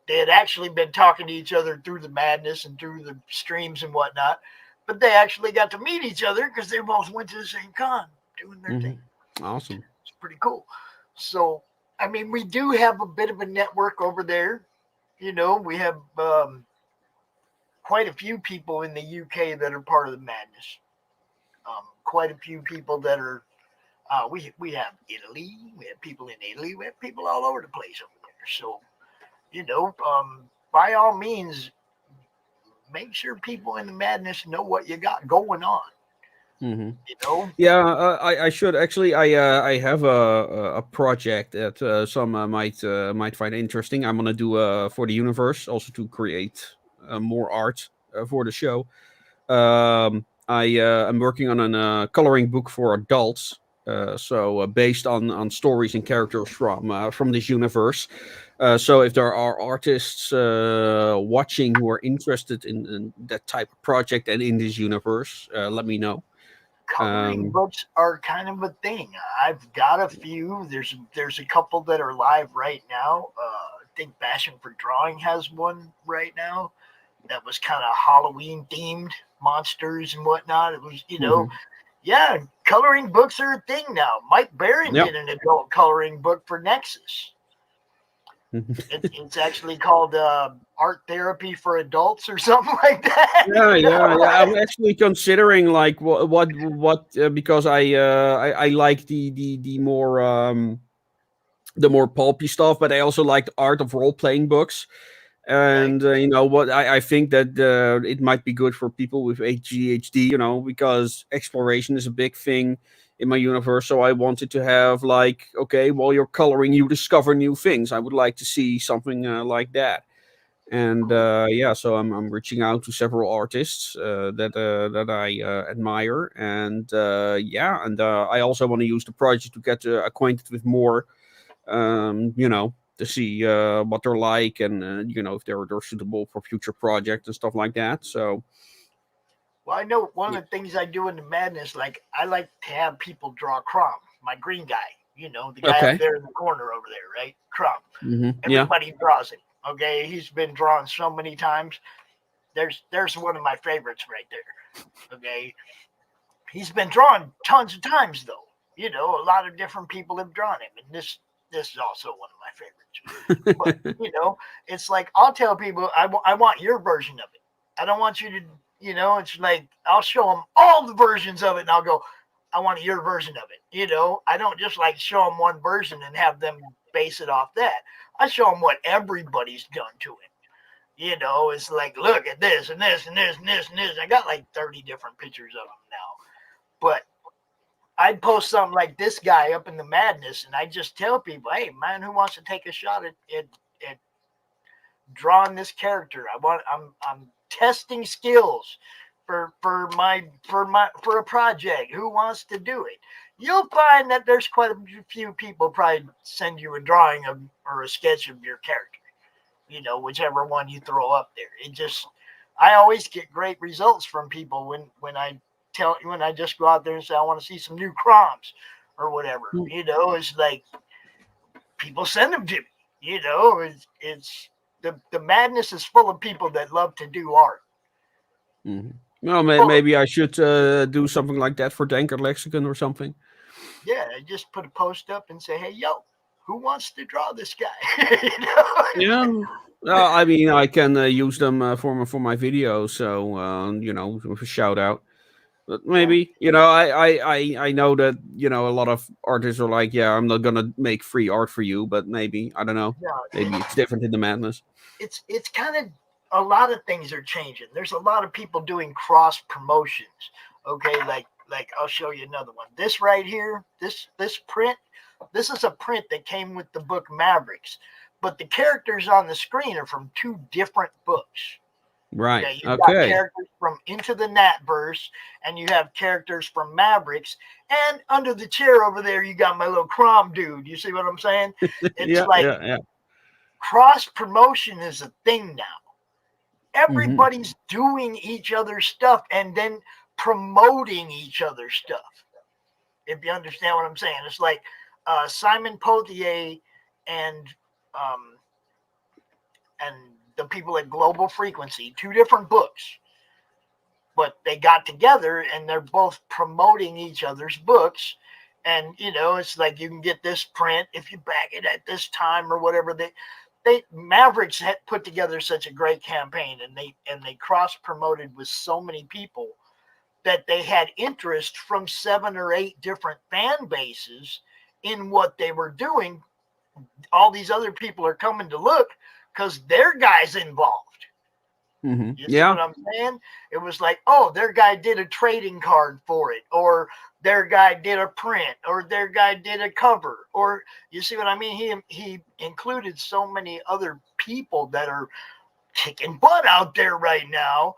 They had actually been talking to each other through the madness and through the streams and whatnot, but they actually got to meet each other because they both went to the same con doing their thing. Mhm. Awesome. It's pretty cool. So I mean, we do have a bit of a network over there. We have quite a few people in the UK that are part of the madness. Quite a few people that are. We have Italy. We have people in Italy. We have people all over the place over there. So By all means, make sure people in the madness know what you got going on. Hmm. You know, Yeah, I should actually. I have a project that some might find interesting. I'm gonna do for the universe, also to create more art for the show. I'm working on a coloring book for adults. So based on stories and characters from this universe. So if there are artists watching who are interested in that type of project and in this universe, let me know. coloring Um, books are kind of a thing. I've got a few. There's a couple that are live right now. I think Passion for Drawing has one right now that was kind of Halloween themed, monsters and whatnot. It was, mhm. yeah, coloring books are a thing now. Mike Barron Yep. did an adult coloring book for Nexus. It's actually called Art Therapy for Adults or something like that. Yeah, yeah, yeah. I'm actually considering like what because I like the more pulpy stuff, but I also like the art of role playing books. Okay. And you know what, I think that it might be good for people with ADHD, you know, because exploration is a big thing in my universe. So I wanted to have like, okay, while you're coloring, you discover new things. I would like to see something like that. And Cool. yeah, so I'm reaching out to several artists that I admire, and yeah, and I also want to use the project to get acquainted with more, you know, to see what they're like, and you know, if they're suitable for future projects and stuff like that. So Well, I know one yeah. of the things I do in the madness, like I like to have people draw Crom, my green guy. The guy up Okay. there in the corner over there, right? Crom. Yeah. Everybody draws him. Okay, he's been drawn so many times. There's one of my favorites right there. Okay, he's been drawn tons of times though. A lot of different people have drawn him, and this is also one of my favorites. But it's like I'll tell people I want your version of it. I don't want you to. It's like I'll show them all the versions of it, and I'll go, I want your version of it. I don't just like show them one version and have them base it off that. I show them what everybody's done to it. It's like, look at this and this and this and this and this. I got like 30 different pictures of them now. But I'd post something like this guy up in the madness, and I just tell people, hey, man, who wants to take a shot at drawing this character? I'm testing skills for a project. Who wants to do it? You'll find that there's quite a few people probably send you a drawing of or a sketch of your character. Whichever one you throw up there. I always get great results from people when I just go out there and say I want to see some new Croms or whatever. It's like people send them to me. It's the madness is full of people that love to do art. Mhm. Well, Full of, maybe I should do something like that for Danker Lexicon or something. yeah, I just put a post up and say, hey, yo, who wants to draw this guy? Yeah. I mean, I can use them for my videos, so you know, with a shout out. But Yeah, maybe, you know, I know that, you know, a lot of artists are like, yeah, I'm not gonna make free art for you, but maybe, I don't know, yeah. maybe it's different in the madness. It's kind of a lot of things are changing. There's a lot of people doing cross promotions. Okay, like I'll show you another one. This right here, this print, this is a print that came with the book Mavericks, but the characters on the screen are from two different books. Right. Okay, you've got Okay. characters from Into the Natverse, and you have characters from Mavericks, and under the chair over there, you got my little Crom dude. You see what I'm saying? It's Yeah. like Yeah. Yeah. cross promotion is a thing now. Hmm. Everybody's doing each other's stuff and then promoting each other's stuff. If you understand what I'm saying, it's like Simon Poitier and um, and the people at Global Frequency, two different books, but they got together and they're both promoting each other's books. And it's like you can get this print if you back it at this time or whatever. They Mavericks had put together such a great campaign, and they cross promoted with so many people that they had interest from 7 or 8 different fan bases in what they were doing. All these other people are coming to look because their guy's involved. You see Yeah. what I'm saying? It was like, oh, their guy did a trading card for it, or their guy did a print, or their guy did a cover, or you see what I mean? He included so many other people that are kicking butt out there right now,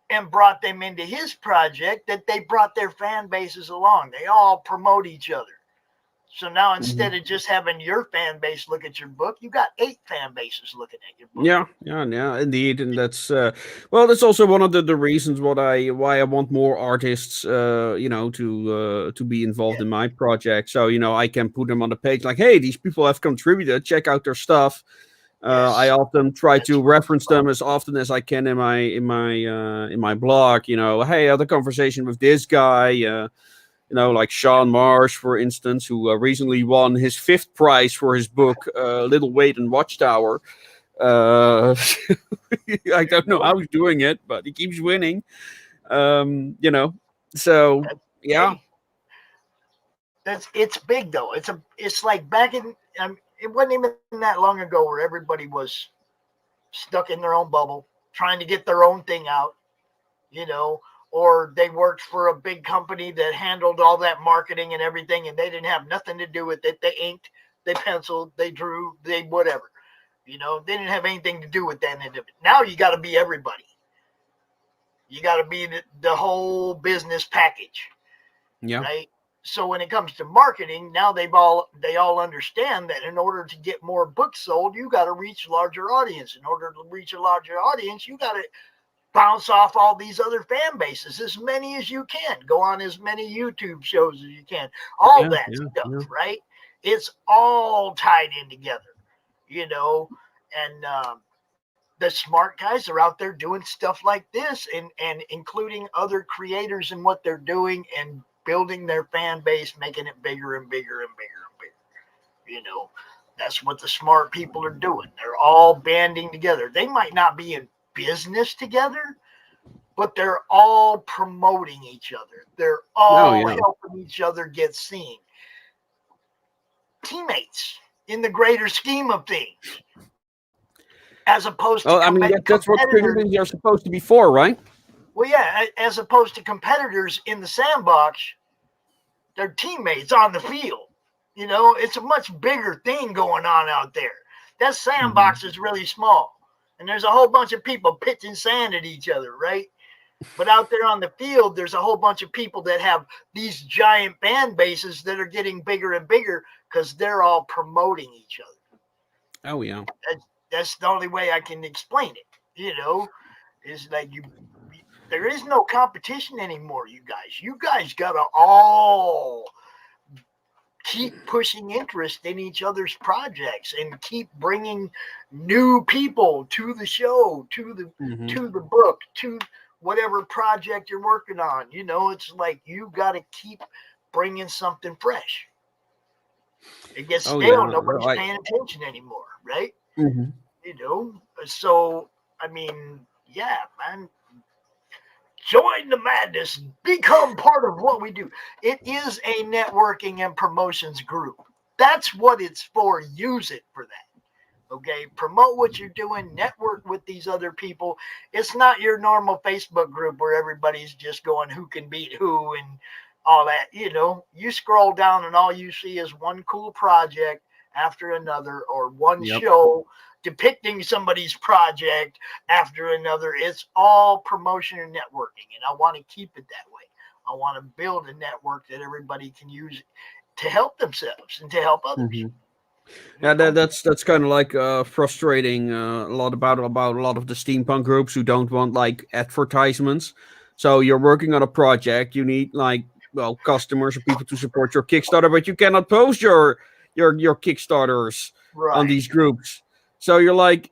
and brought them into his project, that they brought their fan bases along. They all promote each other. So now instead of just having your fan base look at your book, you got 8 fan bases looking at your book. Yeah, indeed, and that's well, that's also one of the reasons why I want more artists, to be involved in my project. So I can put them on the page like, hey, these people have contributed. Check out their stuff. I often try to reference them as often as I can in my blog. Hey, I had a conversation with this guy. Like Sean Marsh, for instance, who recently won his 5th prize for his book, Little Weight and Watchtower. I don't know how he's doing it, but he keeps winning. So yeah. It's big though. It's like back in it wasn't even that long ago where everybody was stuck in their own bubble, trying to get their own thing out, or they worked for a big company that handled all that marketing and everything, and they didn't have nothing to do with it. They inked, they penciled, they drew, they whatever. They didn't have anything to do with that end of it. Now you got to be everybody. You got to be the whole business package. Yeah. Right. So when it comes to marketing, now they all understand that in order to get more books sold, you got to reach a larger audience. In order to reach a larger audience, you got to bounce off all these other fan bases, as many as you can. Go on as many YouTube shows as you can. All that stuff, right? It's all tied in together, and the smart guys are out there doing stuff like this and including other creators in what they're doing and building their fan base, making it bigger and bigger and bigger and bigger. That's what the smart people are doing. They're all banding together. They might not be in business together, but they're all promoting each other. They're all helping each other get seen. Teammates in the greater scheme of things, as opposed to that's what communities are supposed to be for, right? Well, yeah, as opposed to competitors in the sandbox, they're teammates on the field. It's a much bigger thing going on out there. That sandbox is really small, and there's a whole bunch of people pitching sand at each other, right? But out there on the field, there's a whole bunch of people that have these giant fan bases that are getting bigger and bigger because they're all promoting each other. Oh, yeah. That's the only way I can explain it, is like there is no competition anymore, you guys. You guys got to all keep pushing interest in each other's projects and keep bringing new people to the show, to the book, to whatever project you're working on. It's like you got to keep bringing something fresh. It gets stale. Nobody's paying attention anymore, right? So, I mean, yeah, man. Join the madness. Become part of what we do. It is a networking and promotions group. That's what it's for. Use it for that. Okay? Promote what you're doing. Network with these other people. It's not your normal Facebook group where everybody's just going who can beat who and all that. You scroll down and all you see is one cool project after another, or one show depicting somebody's project after another. It's all promotion and networking, and I want to keep it that way. I want to build a network that everybody can use to help themselves and to help others. Yeah, that's kind of like frustrating a lot about a lot of the steampunk groups who don't want like advertisements. So you're working on a project, you need customers or people to support your Kickstarter, but you cannot post your Kickstarters on these groups. So you're like,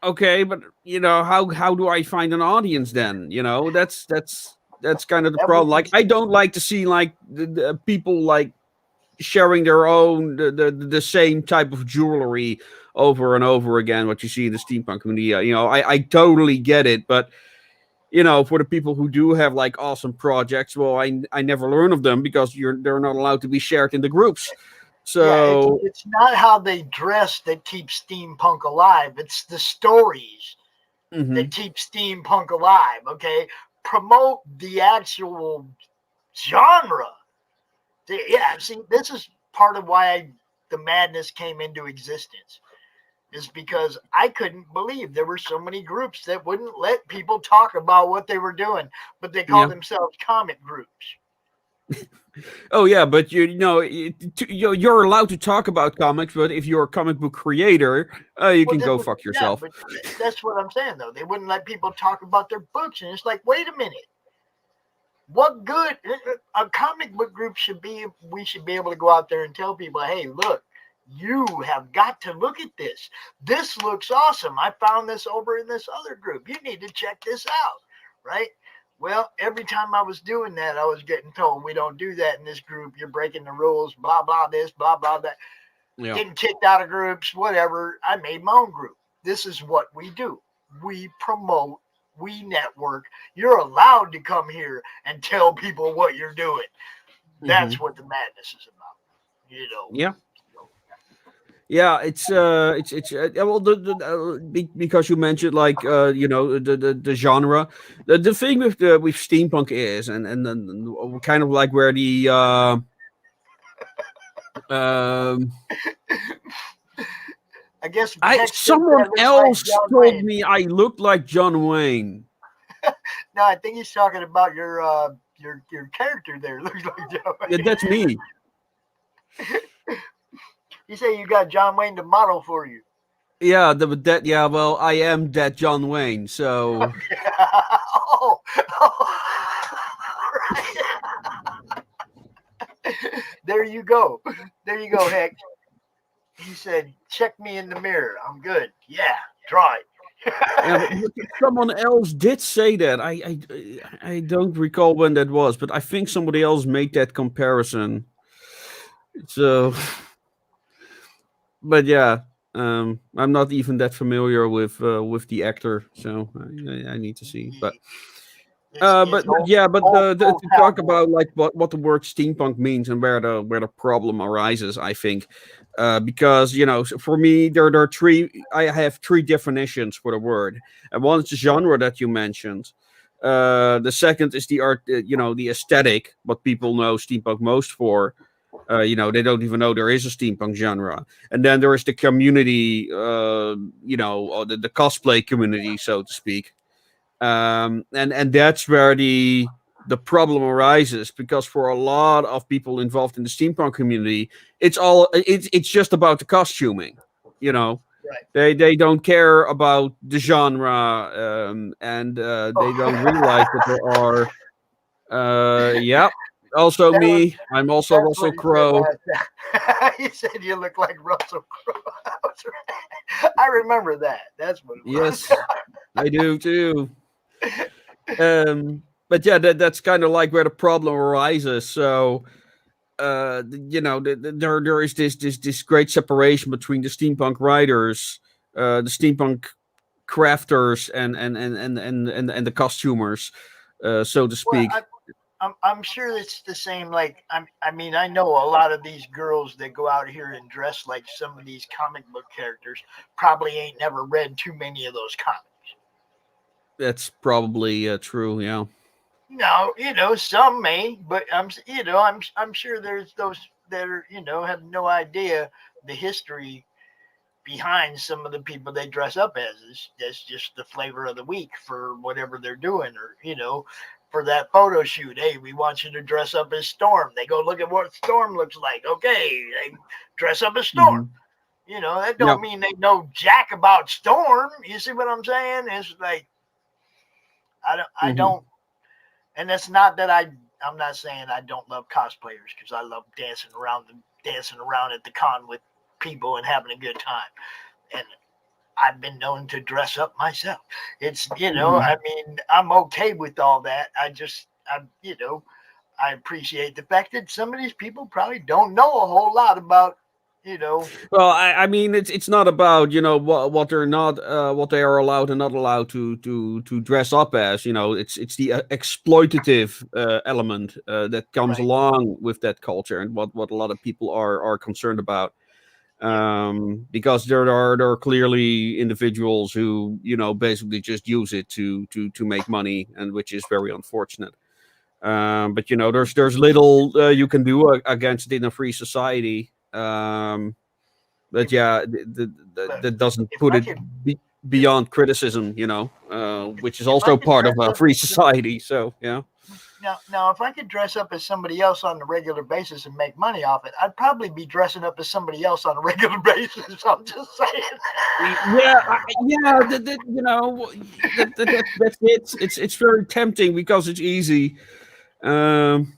okay, but how do I find an audience then? That's kind of the problem. Like, I don't like to see like the people like sharing their own the same type of jewelry over and over again. What you see in the steampunk community, I totally get it, but for the people who do have like awesome projects, well, I never learn of them because they're not allowed to be shared in the groups. Yeah, So it's not how they dress that keeps steampunk alive. It's the stories that mhm. keep steampunk alive. Okay, promote the actual genre. Yeah, see, this is part of why the madness came into existence. Is because I couldn't believe there were so many groups that wouldn't let people talk about what they were doing, but they call Yeah. themselves comic groups. Oh yeah, but you're allowed to talk about comics, but if you're a comic book creator, you Well, can go fuck yeah, yourself. but that's what I'm saying though. They wouldn't let people talk about their books, and it's like, wait a minute, what good a comic book group should be? We should be able to go out there and tell people, hey, look, you have got to look at this. This looks awesome. I found this over in this other group. You need to check this out, right? Well, every time I was doing that, I was getting told, we don't do that in this group. You're breaking the rules, blah, blah, this, blah, blah, that. Yeah. Getting kicked out of groups, whatever. I made my own group. This is what we do. We promote, we network. You're allowed to come here and tell people what you're doing. Hmm. That's what the madness is about, you know. Yeah. Yeah, it's well because you mentioned like the genre. The thing with steampunk is and kind of like where the um I guess I Hex thinks someone that looks like else John told Wayne. me I look like John Wayne. No, I think he's talking about your character there. Looks like John Yeah, Wayne. that's me. You say you got John Wayne to model for you. Yeah, that yeah. Well, I am that John Wayne. So Oh, oh, right. There you go. There you go, Hex. He said, check me in the mirror. I'm good. Yeah, draw it. yeah, but someone else did say that. I don't recall when that was, but I think somebody else made that comparison. So, but yeah, I'm not even that familiar with the actor, so I need to see. But Old, yeah, but old to talk cowboy. about like what the word steampunk means and where the problem arises, I think, because for me there are three. I have three definitions for the word, and one is the genre that you mentioned. The second is the art, the aesthetic, what people know steampunk most for. They don't even know there is a steampunk genre, and then there is the community, or the cosplay community, so to speak, and that's where the problem arises because for a lot of people involved in the steampunk community, it's just about the costuming, you know. Right. They don't care about the genre, and they don't realize that there are yeah. Also That was me, I'm also that's what Russell he said Crowe. last time. He said you look like Russell Crowe. That's right. I remember that. That's what it was. Yes, I do too. But yeah, that's kind of like where the problem arises. So there is this great separation between the steampunk writers, the steampunk crafters, and the costumers, so to Well, speak. I'm sure it's the same. Like I mean, I know a lot of these girls that go out here and dress like some of these comic book characters probably ain't never read too many of those comics. That's probably true. Yeah. No, some may, but I'm sure there's those that are have no idea the history behind some of the people they dress up as. That's just the flavor of the week for whatever they're doing, or for that photo shoot. Hey, we want you to dress up as Storm. They go look at what Storm looks like. Okay, they dress up as Storm. Hmm. That Yeah. don't mean they know jack about Storm. You see what I'm saying? It's like I Hmm. don't, and it's not that I'm not saying I don't love cosplayers because I love dancing around at the con with people and having a good time. And I've been known to dress up myself. It's Hmm. I mean, I'm okay with all that. I appreciate the fact that some of these people probably don't know a whole lot about You know, Well, I mean, it's not about what they're not what they are allowed and not allowed to dress up as. It's the exploitative element that comes right? along with that culture, and what a lot of people are concerned about. Yeah, Because there are clearly individuals who basically just use it to make money, and which is very unfortunate. But there's little you can do against it in a free society. But if yeah, but that doesn't if put I it could beyond criticism, which is if I also could part of dress a up free as some, society. So yeah. now if I could dress up as somebody else on a regular basis and make money off it, I'd probably be dressing up as somebody else on a regular basis. I'm just saying. Yeah, yeah, that's it. It's very tempting because it's easy. Um,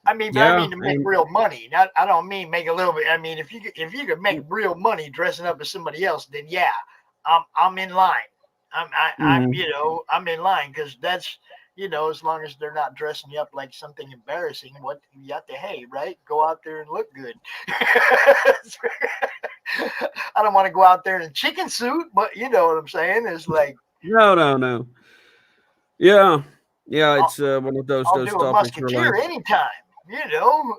But I yeah, mean to make real money. Not, I don't mean make a little bit. I mean, if you could make real money dressing up as somebody else, then yeah, I'm in line. I'm mhm. I'm in line because that's as long as they're not dressing you up like something embarrassing. What you got to right? Go out there and look good. I don't want to go out there in a chicken suit, but you know what I'm saying. It's like No, no, no. Yeah, yeah. I'll, It's one of I'll those do a topics where musketeer like, anytime. You know.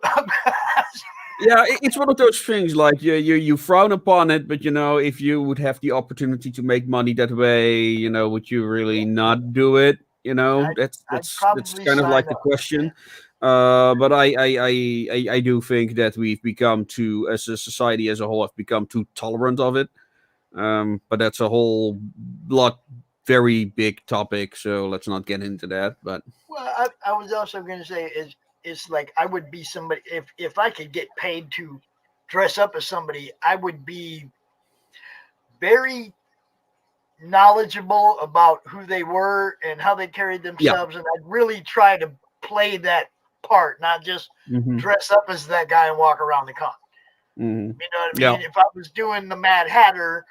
yeah, it's one of those things like you frown upon it, but if you would have the opportunity to make money that way, would you really Yeah, not do it? I'd, That's I'd that's probably kind of like sign the up. Yeah. question. But I do think that we've become too, as a society as a whole, have become too tolerant of it. But that's a whole lot, very big topic. So let's not get into that. But Well, I was also going to say is it's like I would be somebody if I could get paid to dress up as somebody, I would be very knowledgeable about who they were and how they carried yeah. themselves, and I'd really try to play that part, not just Hmm. dress up as that guy and walk around the con. Hmm. You know what I Yeah. mean? If I was doing the Mad Hatter,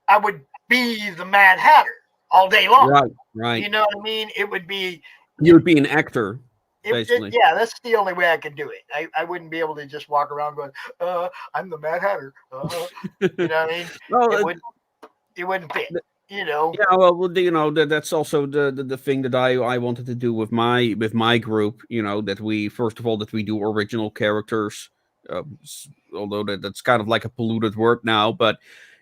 I would be the Mad Hatter all day long. Right. Right. You know what I mean? It would be You would be an actor, basically. yeah, that's the only way I could do it. I wouldn't be able to just walk around going, I'm the Mad Hatter. You know what I mean? Well, It would it wouldn't fit. You know, yeah, well, that's also the thing that I wanted to do with my group. That we first of all that we do original characters, although that's kind of like a polluted word now. But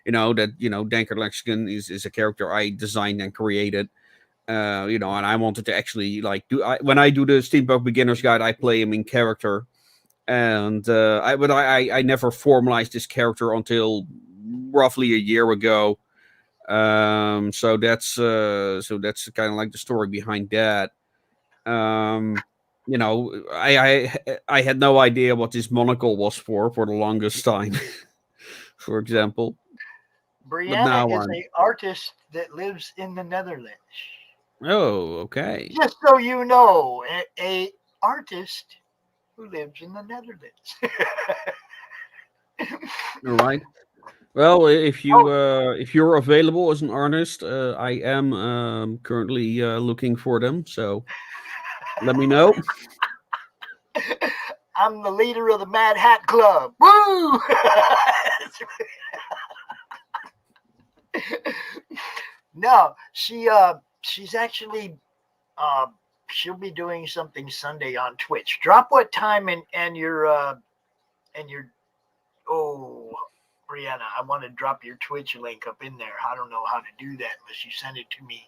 that Danker Lexicon is a character I designed and created. And I wanted to actually like when I do the Steampunk Beginner's Guide, I play him in character, and I never formalized this character until roughly a year ago. So that's kind of like the story behind that. um I had no idea what this monocle was for the longest time. For example, but Brianna now is I'm a artist that lives in the Netherlands. oh, okay. Just so you know, a artist who lives in the Netherlands. All right. Well, Oh, if you're available as an artist, I am currently looking for them, so let me know. I'm the leader of the Mad Hat Club. Woo! No, she's actually uh she'll be doing something Sunday on Twitch. Drop what time and your oh Brianna, I want to drop your Twitch link up in there. I don't know how to do that unless you send it to me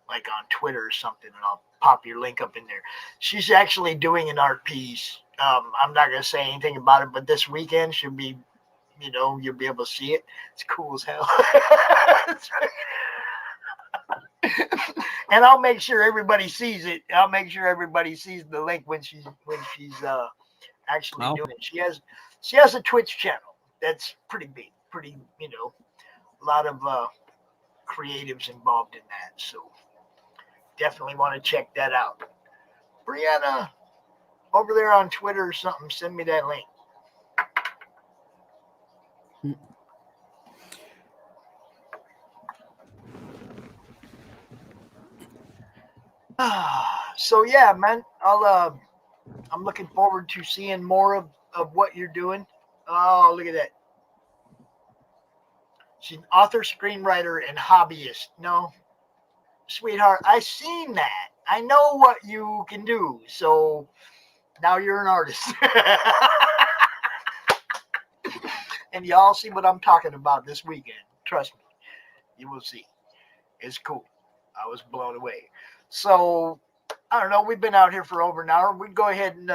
like on Twitter or something, and I'll pop your link up in there. She's actually doing an art piece. I'm not gonna say anything about it, but this weekend she'll be, you'll be able to see it. It's cool as hell. And I'll make sure everybody sees it. I'll make sure everybody sees the link when she's actually Well, doing it. She has a Twitch channel that's pretty big, pretty a lot of creatives involved in that. So definitely want to check that out. Brianna, over there on Twitter or something, send me that link. So yeah, man, I'm looking forward to seeing more of what you're doing. Oh, look at that. She's an author, screenwriter, and hobbyist. No, sweetheart, I seen that. I know what you can do. So now you're an artist. And y'all see what I'm talking about this weekend. Trust me, you will see. It's cool. I was blown away. So I don't know. We've been out here for over an hour. We'd go ahead and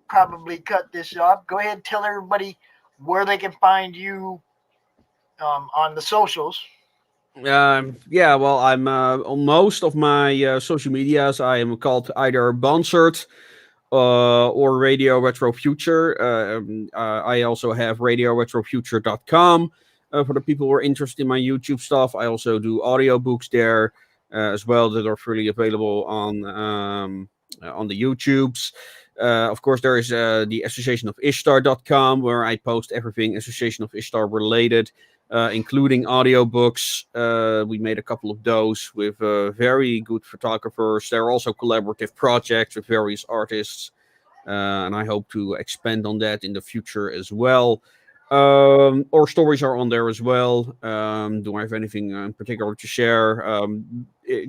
probably cut this off. Go ahead and tell everybody where they can find you on the socials. Yeah, well, I'm on most of my social medias. I am called either Bonsart or Radio Retro Future. I also have radioretrofuture.com for the people who are interested in my YouTube stuff. I also do audiobooks there as well that are freely available on the YouTubes. Of course, there is the Association of Ishtar.com where I post everything Association of Ishtar related. Including audiobooks. We made a couple of those with very good photographers. There are also collaborative projects with various artists, and I hope to expand on that in the future as well. Our stories are on there as well. Do I have anything in particular to share?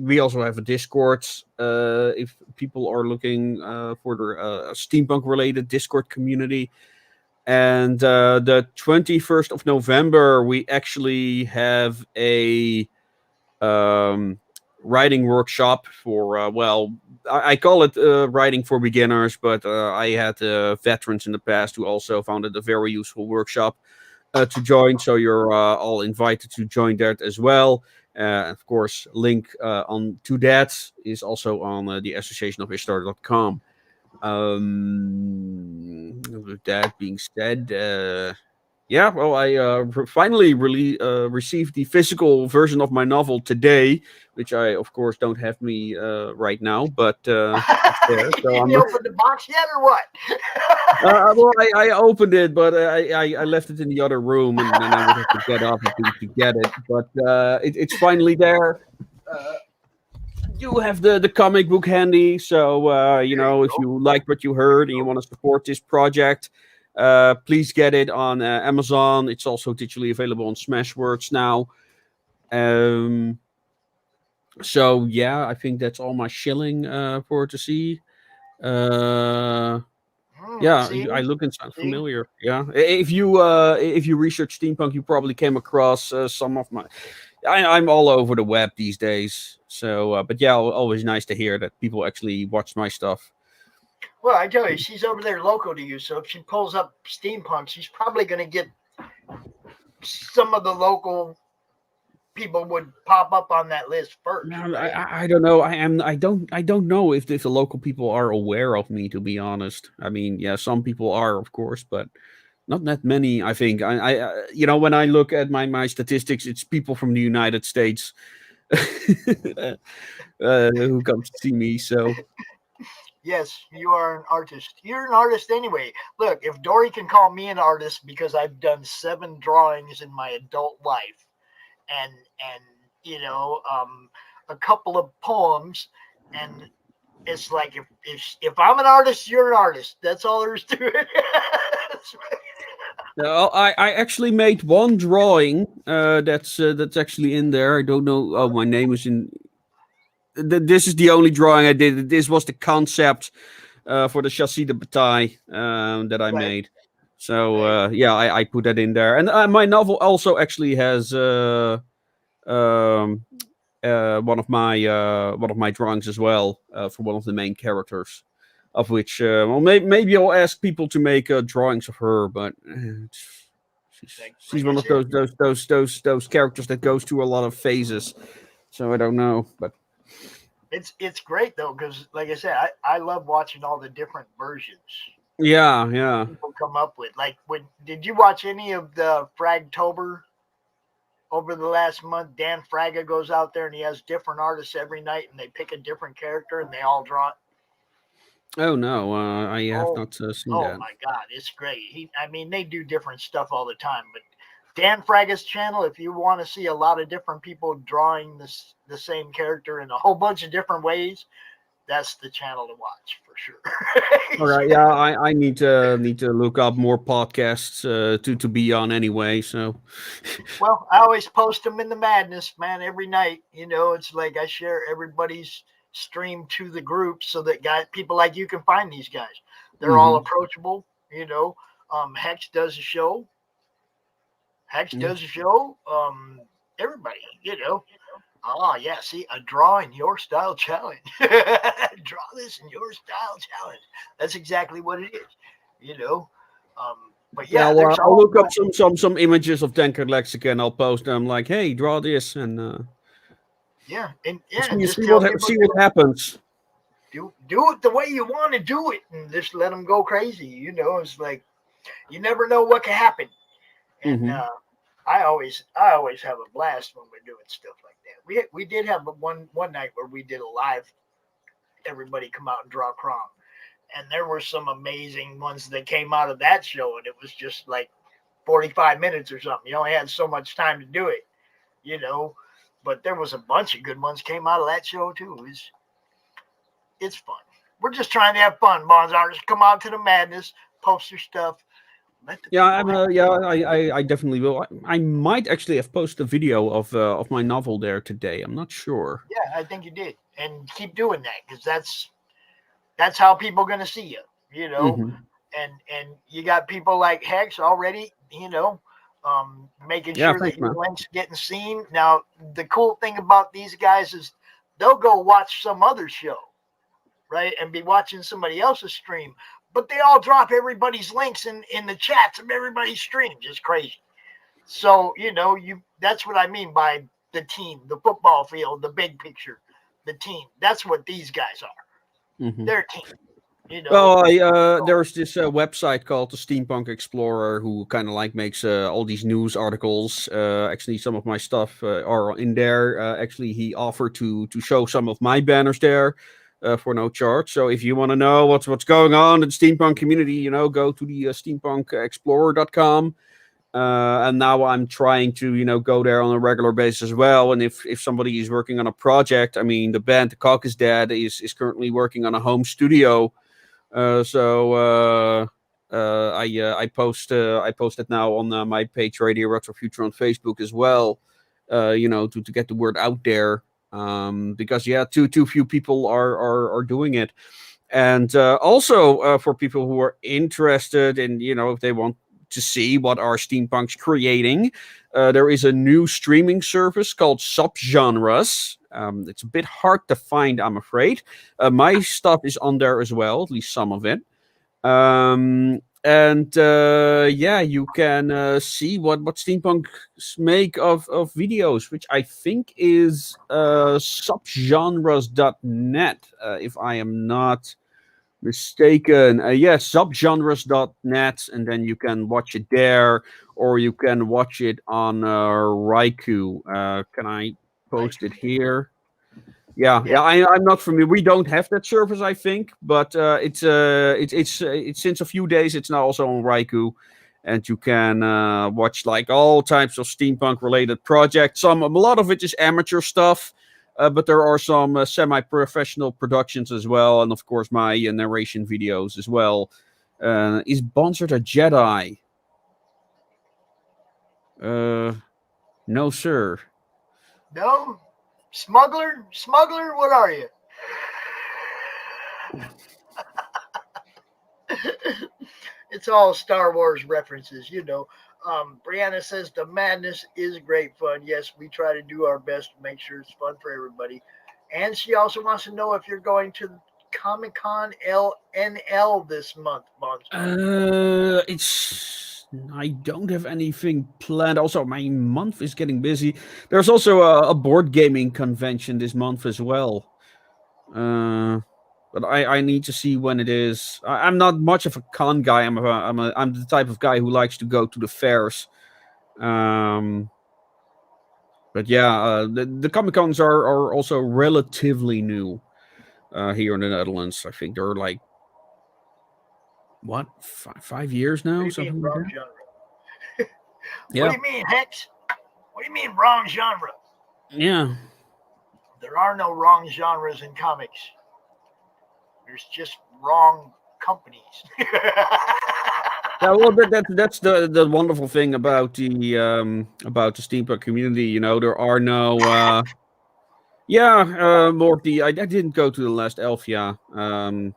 We also have a Discord. If people are looking for the steampunk-related Discord community. And the 21st of November, we actually have a writing workshop for, well, I call it writing for beginners, but I had veterans in the past who also found it a very useful workshop to join. So you're all invited to join that as well. Of course, link on to that is also on the associationofishtar.com. With that being said, yeah, well, I finally received the physical version of my novel today, which I, of course, don't have me right now, but it's there. So Did you open the box yet, or what? well, I opened it, but I left it in the other room, and then I would have to get up to get it. But it's finally there. You have the comic book handy, so you know, if you like what you heard and you want to support this project, please get it on Amazon. It's also digitally available on Smashwords now. So yeah, I think that's all my shilling for to see. Yeah, See? I look and sound familiar. Yeah, if you research steampunk, you probably came across some of my. I'm all over the web these days. So, but yeah, always nice to hear that people actually watch my stuff. Well, I tell you, she's over there local to you, so if she pulls up steampunk, she's probably going to get some of the local people would pop up on that list first. No, Right? I don't know. I don't know if the local people are aware of me. To be honest, I mean, yeah, some people are, of course, but not that many. I think I you know, when I look at my statistics, it's people from the United States who come to see me. So Yes, you are an artist. You're an artist anyway. Look, if Dory can call me an artist because I've done 7 drawings in my adult life, and you know, a couple of poems, and it's like if I'm an artist, you're an artist. That's all there is to it. no, I actually made one drawing that's actually in there. I don't know. Oh, my name is in. This is the only drawing I did. This was the concept for the chassis de bataille that I made. So yeah, I put that in there, and my novel also actually has one of my drawings as well for one of the main characters, of which well maybe I'll ask people to make drawings of her, but she's one of those characters that goes through a lot of phases, so I don't know, but. It's great though, because like I said, I love watching all the different versions. Yeah. People come up with, like, did you watch any of the Fragtober over the last month? Dan Fraga goes out there and he has different artists every night, and they pick a different character and they all draw it. Oh no, I have not seen that. Oh my God, it's great. I mean, they do different stuff all the time, but Dan Fraga's channel, if you want to see a lot of different people drawing the same character in a whole bunch of different ways, that's the channel to watch for sure. All right, yeah, I need to look up more podcasts to be on anyway. So, Well, I always post them in the madness, man, every night. It's like I share everybody's stream to the group so that people like you can find these guys. They're all approachable. Hex does a show. Everybody, Oh yeah, see, a draw in your style challenge. Draw this in your style challenge. That's exactly what it is. You know. But yeah, yeah, well, there's I'll all look up some images of Denker Lexicon. I'll post them like, hey, draw this, and just see tell people what happens. do it the way you want to do it, and just let them go crazy. It's like you never know what can happen, and I always have a blast when we're doing stuff like that. We did have one night where we did a live. Everybody come out and draw Crom, and there were some amazing ones that came out of that show, and it was just like 45 minutes or something. You only had so much time to do it, But there was a bunch of good ones came out of that show too. It's fun. We're just trying to have fun, Bonsart. Just come out to the madness, post your stuff. I definitely will. I might actually have posted a video of my novel there today. I'm not sure. Yeah, I think you did, and keep doing that because that's how people are gonna see you. And you got people like Hex already. Making sure thanks, that your man. link's getting seen. Now, the cool thing about these guys is they'll go watch some other show, right, and be watching somebody else's stream. But they all drop everybody's links in the chats of everybody's streams. It's crazy. So, that's what I mean by the team, the football field, the big picture, the team. That's what these guys are. They're a team. Well, there's this website called the Steampunk Explorer who kind of like makes all these news articles. Actually, some of my stuff are in there. Actually, he offered to show some of my banners there. For no charge. So if you want to know what's going on in the steampunk community, go to the steampunkexplorer.com. And now I'm trying to, go there on a regular basis as well. And if somebody is working on a project, I mean, the band The Cock is Dead is currently working on a home studio. So I posted now on my page Radio Retro Future on Facebook as well. To get the word out there. Because too few people are doing it, and also for people who are interested in if they want to see what our steampunk's creating, there is a new streaming service called Subgenres. It's a bit hard to find, I'm afraid. My stuff is on there as well, at least some of it. You can see what steampunks make of videos, which I think is subgenres.net, if I am not mistaken. Yes, subgenres.net, and then you can watch it there, or you can watch it on Raikou. Can I post it here? Yeah. I'm not familiar. We don't have that service, I think, but it's since a few days. It's now also on Raikou, and you can watch like all types of steampunk related projects. A lot of it is amateur stuff, but there are some semi-professional productions as well, and of course my narration videos as well. Is Bonsart a Jedi? No, sir. No. Smuggler, what are you? It's all Star Wars references, Brianna says the madness is great fun. Yes, we try to do our best to make sure it's fun for everybody. And she also wants to know if you're going to Comic-Con LNL this month, Bonsart. I don't have anything planned. Also, my month is getting busy. There's also a board gaming convention this month as well. But I need to see when it is. I'm not much of a con guy. I'm the type of guy who likes to go to the fairs. But yeah, the Comic Cons are also relatively new here in the Netherlands. I think they're like 5 years now. What do you mean wrong genre? Yeah. What do you mean, Hex? What do you mean wrong genre? Yeah. There are no wrong genres in comics. There's just wrong companies. Yeah, well, that's the wonderful thing about the steampunk community. You know, there are no more of the. I didn't go to the last Elfia. And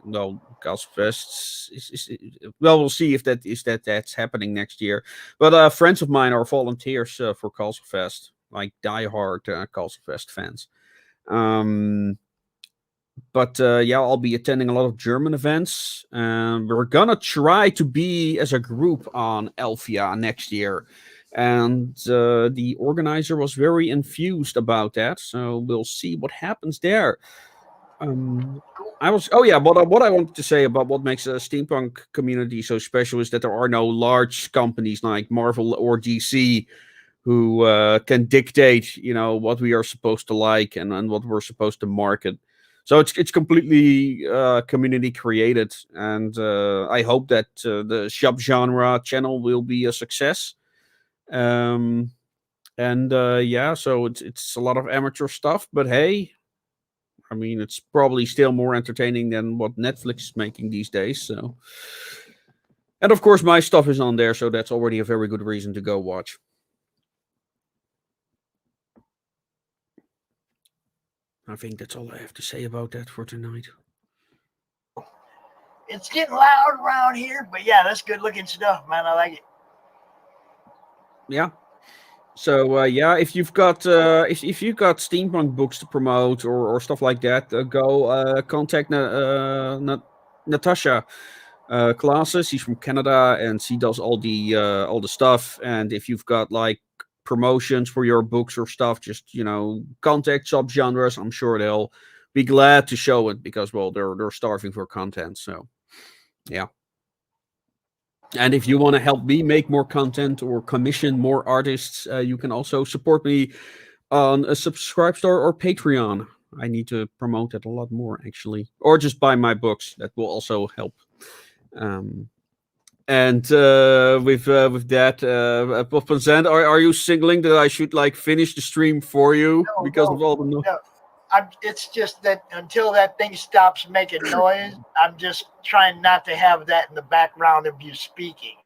well, Gasfest well, we'll see if that's happening next year. But friends of mine are volunteers for Castlefest, like diehard Castlefest fans. But yeah, I'll be attending a lot of German events. We're gonna try to be as a group on Elfia next year, and the organizer was very enthused about that. So we'll see what happens there. What I wanted to say about what makes a steampunk community so special is that there are no large companies like Marvel or DC who can dictate, what we are supposed to like and what we're supposed to market. So it's completely community created, and I hope that the subgenre channel will be a success. So it's a lot of amateur stuff, but hey, I mean, it's probably still more entertaining than what Netflix is making these days. So, and of course, my stuff is on there, so that's already a very good reason to go watch. I think that's all I have to say about that for tonight. It's getting loud around here, but yeah, that's good looking stuff, man. I like it. Yeah. So if you've got if you've got steampunk books to promote or stuff like that, go contact Natasha Classes. She's from Canada and she does all the stuff. And if you've got like promotions for your books or stuff, just contact subgenres. I'm sure they'll be glad to show it because well they're starving for content. So yeah. And if you want to help me make more content or commission more artists, you can also support me on a Subscribestar or Patreon. I need to promote that a lot more, actually. Or just buy my books. That will also help. With that, Bonsart, are you signaling that I should like finish the stream for you of all the noise? No. It's just that until that thing stops making noise, I'm just trying not to have that in the background of you speaking.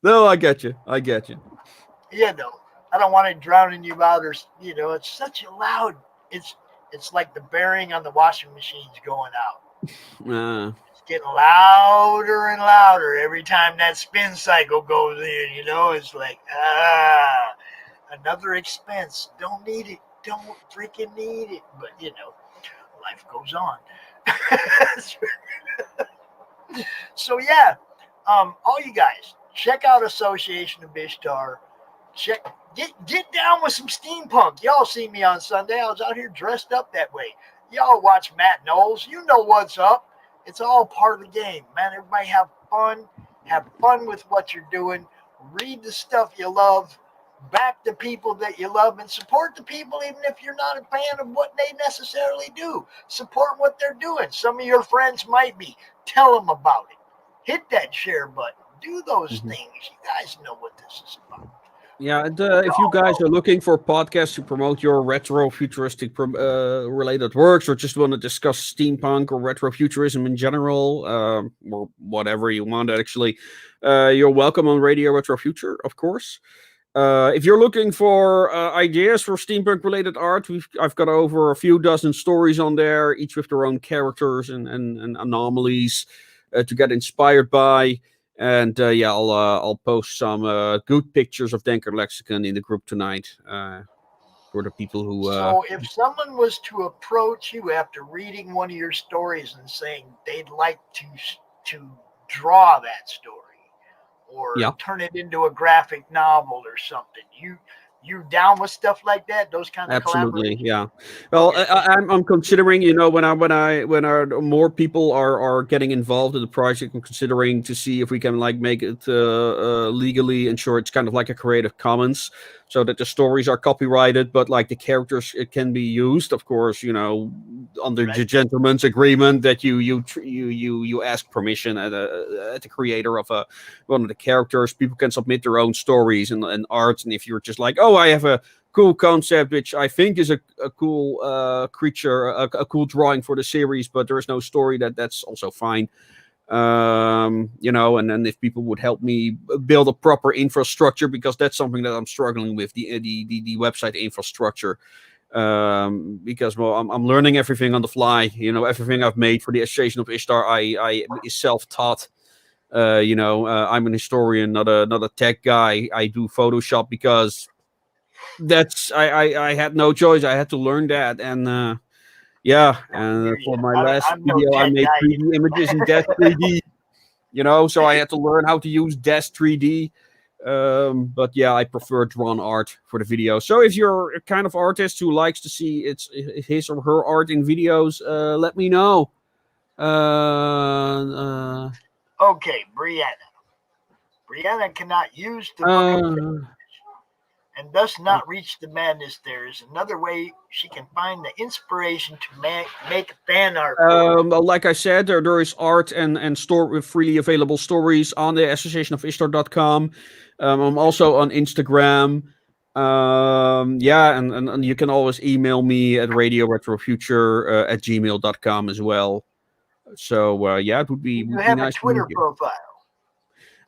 No, I get you. Yeah, no, I don't want it drowning you out, or it's such a loud. It's like the bearing on the washing machine's going out. It's getting louder and louder every time that spin cycle goes in. It's like another expense. Don't need it. Don't freaking need it. But life goes on. So yeah, all you guys check out Association of Ishtar. Get down with some steampunk. Y'all see me on Sunday. I was out here dressed up that way. Y'all watch Matt Knowles. You know what's up. It's all part of the game, man. Everybody have fun. Have fun with what you're doing. Read the stuff you love. Back the people that you love and support the people even if you're not a fan of what they necessarily do. Support what they're doing. Some of your friends might be. Tell them about it. Hit that share button. Do those things. You guys know what this is about. Yeah, and if you guys are looking for podcasts to promote your retro futuristic related works or just want to discuss steampunk or retro futurism in general, or whatever you want actually, you're welcome on Radio Retro Future, of course. If you're looking for ideas for steampunk related art, I've got over a few dozen stories on there, each with their own characters and anomalies to get inspired by. And I'll post some good pictures of Denker Lexicon in the group tonight for the people who. So if someone was to approach you after reading one of your stories and saying they'd like to draw that story, or turn it into a graphic novel or something. You down with stuff like that? Those kind of absolutely, yeah. Well, I'm considering, when more people are getting involved in the project, I'm considering to see if we can like make it legally ensure it's kind of like a Creative Commons, so that the stories are copyrighted, but like the characters it can be used, of course, under the gentleman's agreement that you ask permission at the creator of one of the characters. People can submit their own stories and art, and if you're just like, oh, I have a cool concept, which I think is a cool creature, a cool drawing for the series, but there is no story. That's also fine. And then if people would help me build a proper infrastructure, because that's something that I'm struggling with, the website infrastructure. Because I'm learning everything on the fly. Everything I've made for the Association of Ishtar, I is self-taught. I'm an historian, not a tech guy. I do Photoshop because I had no choice. I had to learn that, and for my last I'm no video, I tech made guy 3D images in Dash 3D. So I had to learn how to use Dash 3D. But yeah, I prefer drawn art for the video. So if you're a kind of artist who likes to see his or her art in videos, let me know. Okay, Brianna. Brianna cannot use the book of Fate and thus not reach the madness. There is another way she can find the inspiration to make fan art. Like I said, there is art and store with freely available stories on the associationofishtar.com. I'm also on Instagram. And you can always email me at radioretrofuture at gmail.com as well. So it would be You have nice a Twitter to meet you. profile.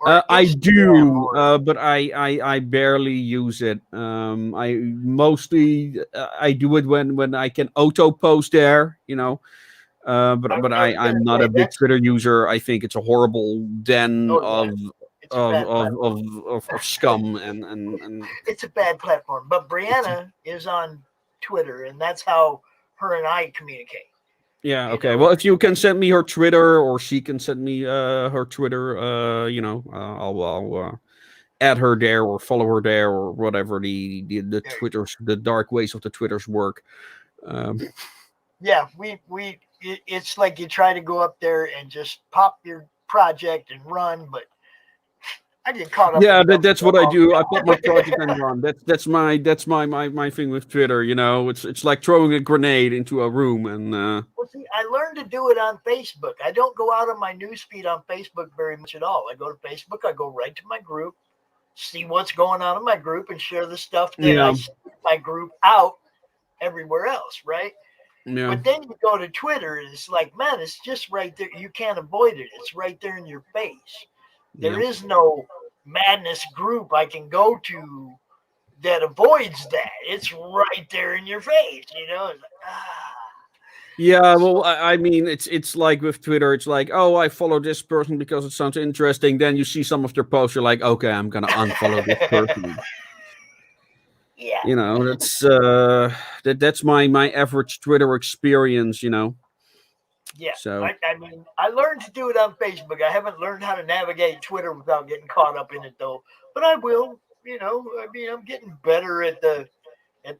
I do, but I barely use it. I mostly I do it when I can auto post there, But I'm not a big Twitter user. I think it's a horrible den of scum and it's a bad platform. But Brianna is on Twitter, and that's how her and I communicate. Yeah. Okay. Well, if you can send me her Twitter, or she can send me her Twitter, I'll add her there or follow her there or whatever the Twitters, the dark ways of the Twitters work. Yeah, it's like you try to go up there and just pop your project and run, but I get caught up. Yeah, that's what I do. I put my project and run. That's my thing with Twitter. It's like throwing a grenade into a room and. Well, see, I learned to do it on Facebook. I don't go out on my newsfeed on Facebook very much at all. I go to Facebook. I go right to my group, see what's going on in my group, and share the stuff that I see in my group out everywhere else, right? Yeah. But then you go to Twitter, and it's like, man, it's just right there. You can't avoid it. It's right there in your face. There is no madness group I can go to that avoids that. It's right there in your face, It's like, Yeah, well, I mean, it's like with Twitter. It's like, oh, I follow this person because it sounds interesting. Then you see some of their posts, you're like, okay, I'm gonna unfollow this person. Yeah, that's my average Twitter experience. Yeah, so I mean, I learned to do it on Facebook. I haven't learned how to navigate Twitter without getting caught up in it, though. But I will. I mean, I'm getting better at the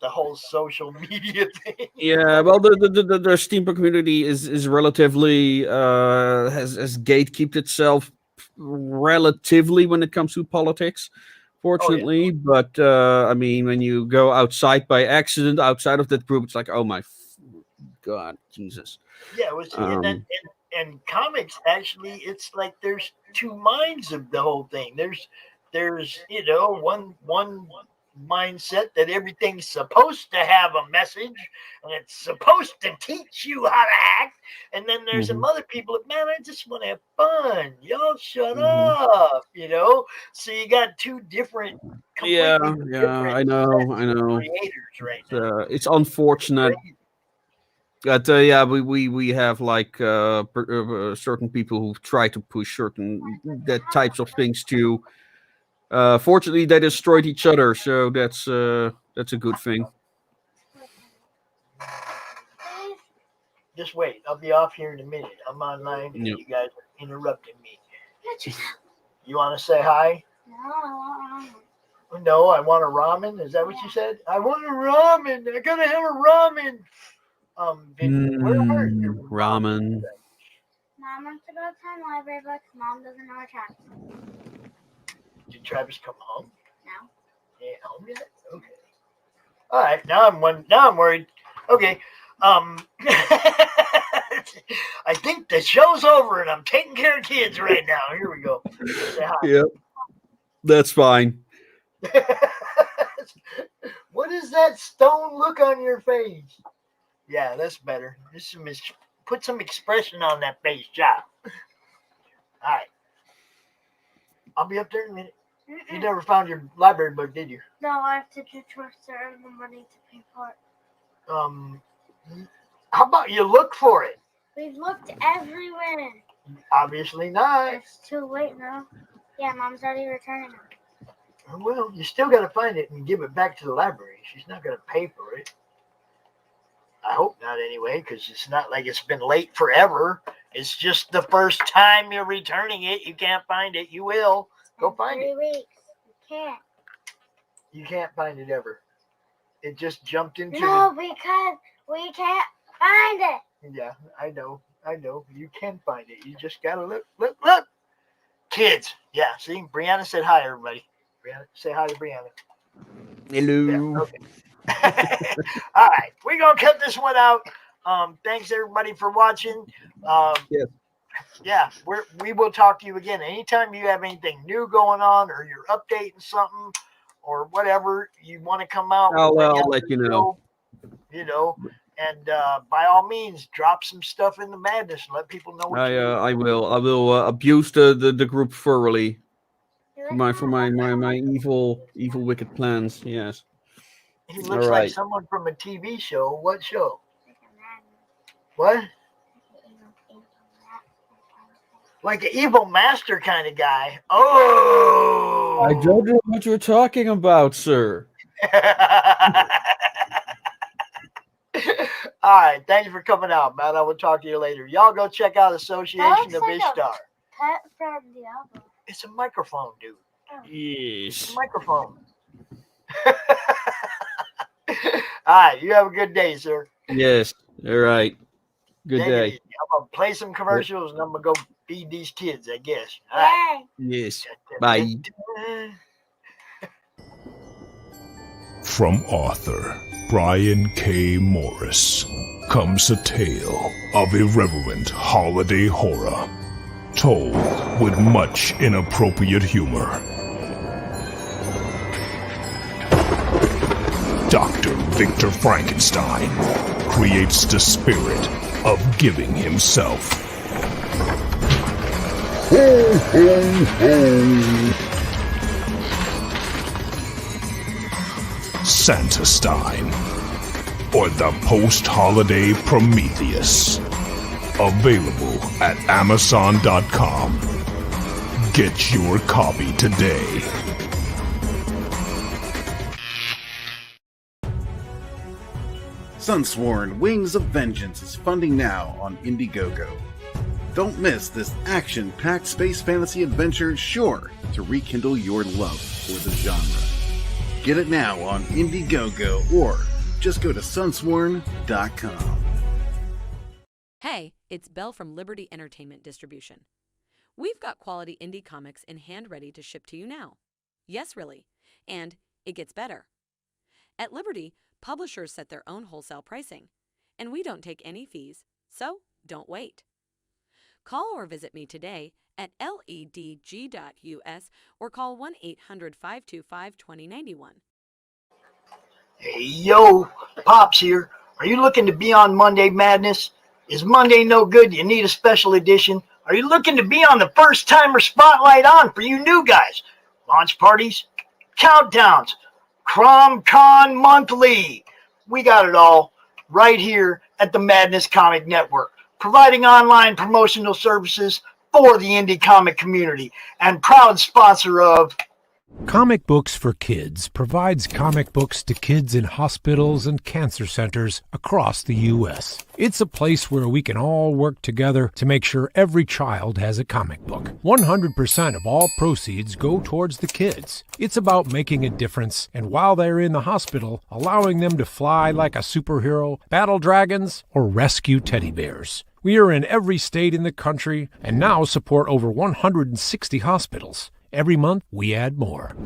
whole social media thing. Yeah, well, the steampunk community is relatively has gatekept itself relatively when it comes to politics, fortunately. But I mean, when you go outside by accident, outside of that group, it's like, oh my God, Jesus. Yeah, it was, and comics, actually, it's like there's two minds of the whole thing. There's one mindset that everything's supposed to have a message and it's supposed to teach you how to act, and then there's some other people that, man, I just want to have fun. Y'all shut up, So you got two different, different I know. Creators right now. It's unfortunate. But we have like certain people who try to push certain types of things too. Fortunately, they destroyed each other, so that's a good thing. Just wait, I'll be off here in a minute. I'm online, and you guys are interrupting me. You want to say hi? No, I want a ramen. Is that what you said? I want a ramen. I gotta have a ramen. Where are you? Ramen. Mom wants to go to the library, but Mom doesn't know where Travis is. Did Travis come home? No. He ain't home yet? Okay. All right. Now I'm worried. Okay. I think the show's over, and I'm taking care of kids right now. Here we go. Say hi. Yep. That's fine. What is that stone look on your face? Yeah, that's better. Put some expression on that face, child. All right. I'll be up there in a minute. You never found your library book, did you? No, I have to do chores to earn the money to pay for it. How about you look for it? We've looked everywhere. Obviously not. It's too late now. Yeah, Mom's already returning it. Well, you still got to find it and give it back to the library. She's not going to pay for it. I hope not anyway, because it's not like it's been late forever. It's just the first time you're returning it. You can't find it. You will. Go find it. 3 weeks. You can't. You can't find it ever. It just jumped into No, because we can't find it. Yeah, I know. You can find it. You just got to look. Kids. Yeah, see? Brianna said hi, everybody. Brianna, say hi to Brianna. Hello. Yeah, okay. All right, we're gonna cut this one out. Thanks everybody for watching. Yes. Yeah, we will talk to you again anytime you have anything new going on, or you're updating something, or whatever you want to come out. I'll let you know. And by all means, drop some stuff in the madness and let people know what I will abuse the group thoroughly for my evil wicked plans. Yes. He looks like someone from a TV show. What show? What? Like an evil master kind of guy. Oh! I don't know what you're talking about, sir. All right, thanks for coming out, man. I will talk to you later. Y'all go check out Association of Ishtar. Pet from Diablo. It's a microphone, dude. Yes. It's a microphone. All right, you have a good day, sir. Yes. All right. Good day. I'm gonna play some commercials and I'm gonna go feed these kids, I guess. All right. Yes. Bye. From author Brian K. Morris comes a tale of irreverent holiday horror, told with much inappropriate humor. Dr. Victor Frankenstein creates the spirit of giving himself. Ho, ho, ho! Santastine, or the post-holiday Prometheus. Available at Amazon.com. Get your copy today. Sunsworn Wings of Vengeance is funding now on Indiegogo. Don't miss this action-packed space fantasy adventure sure to rekindle your love for the genre. Get it now on Indiegogo or just go to sunsworn.com. Hey, it's Belle from Liberty Entertainment Distribution. We've got quality indie comics in hand ready to ship to you now. Yes, really. And it gets better. At Liberty, publishers set their own wholesale pricing, and we don't take any fees, so don't wait. Call or visit me today at ledg.us or call 1-800-525-2091. Hey, yo, Pops here. Are you looking to be on Monday Madness? Is Monday no good? You need a special edition? Are you looking to be on the first timer spotlight on for you new guys? Launch parties, countdowns, CromCon Monthly. We got it all right here at the Madness Comic Network, providing online promotional services for the indie comic community and proud sponsor of Comic Books for Kids provides comic books to kids in hospitals and cancer centers across the U.S. It's a place where we can all work together to make sure every child has a comic book. 100% of all proceeds go towards the kids. It's about making a difference, and while they're in the hospital, allowing them to fly like a superhero, battle dragons, or rescue teddy bears. We are in every state in the country and now support over 160 hospitals. Every month, we add more.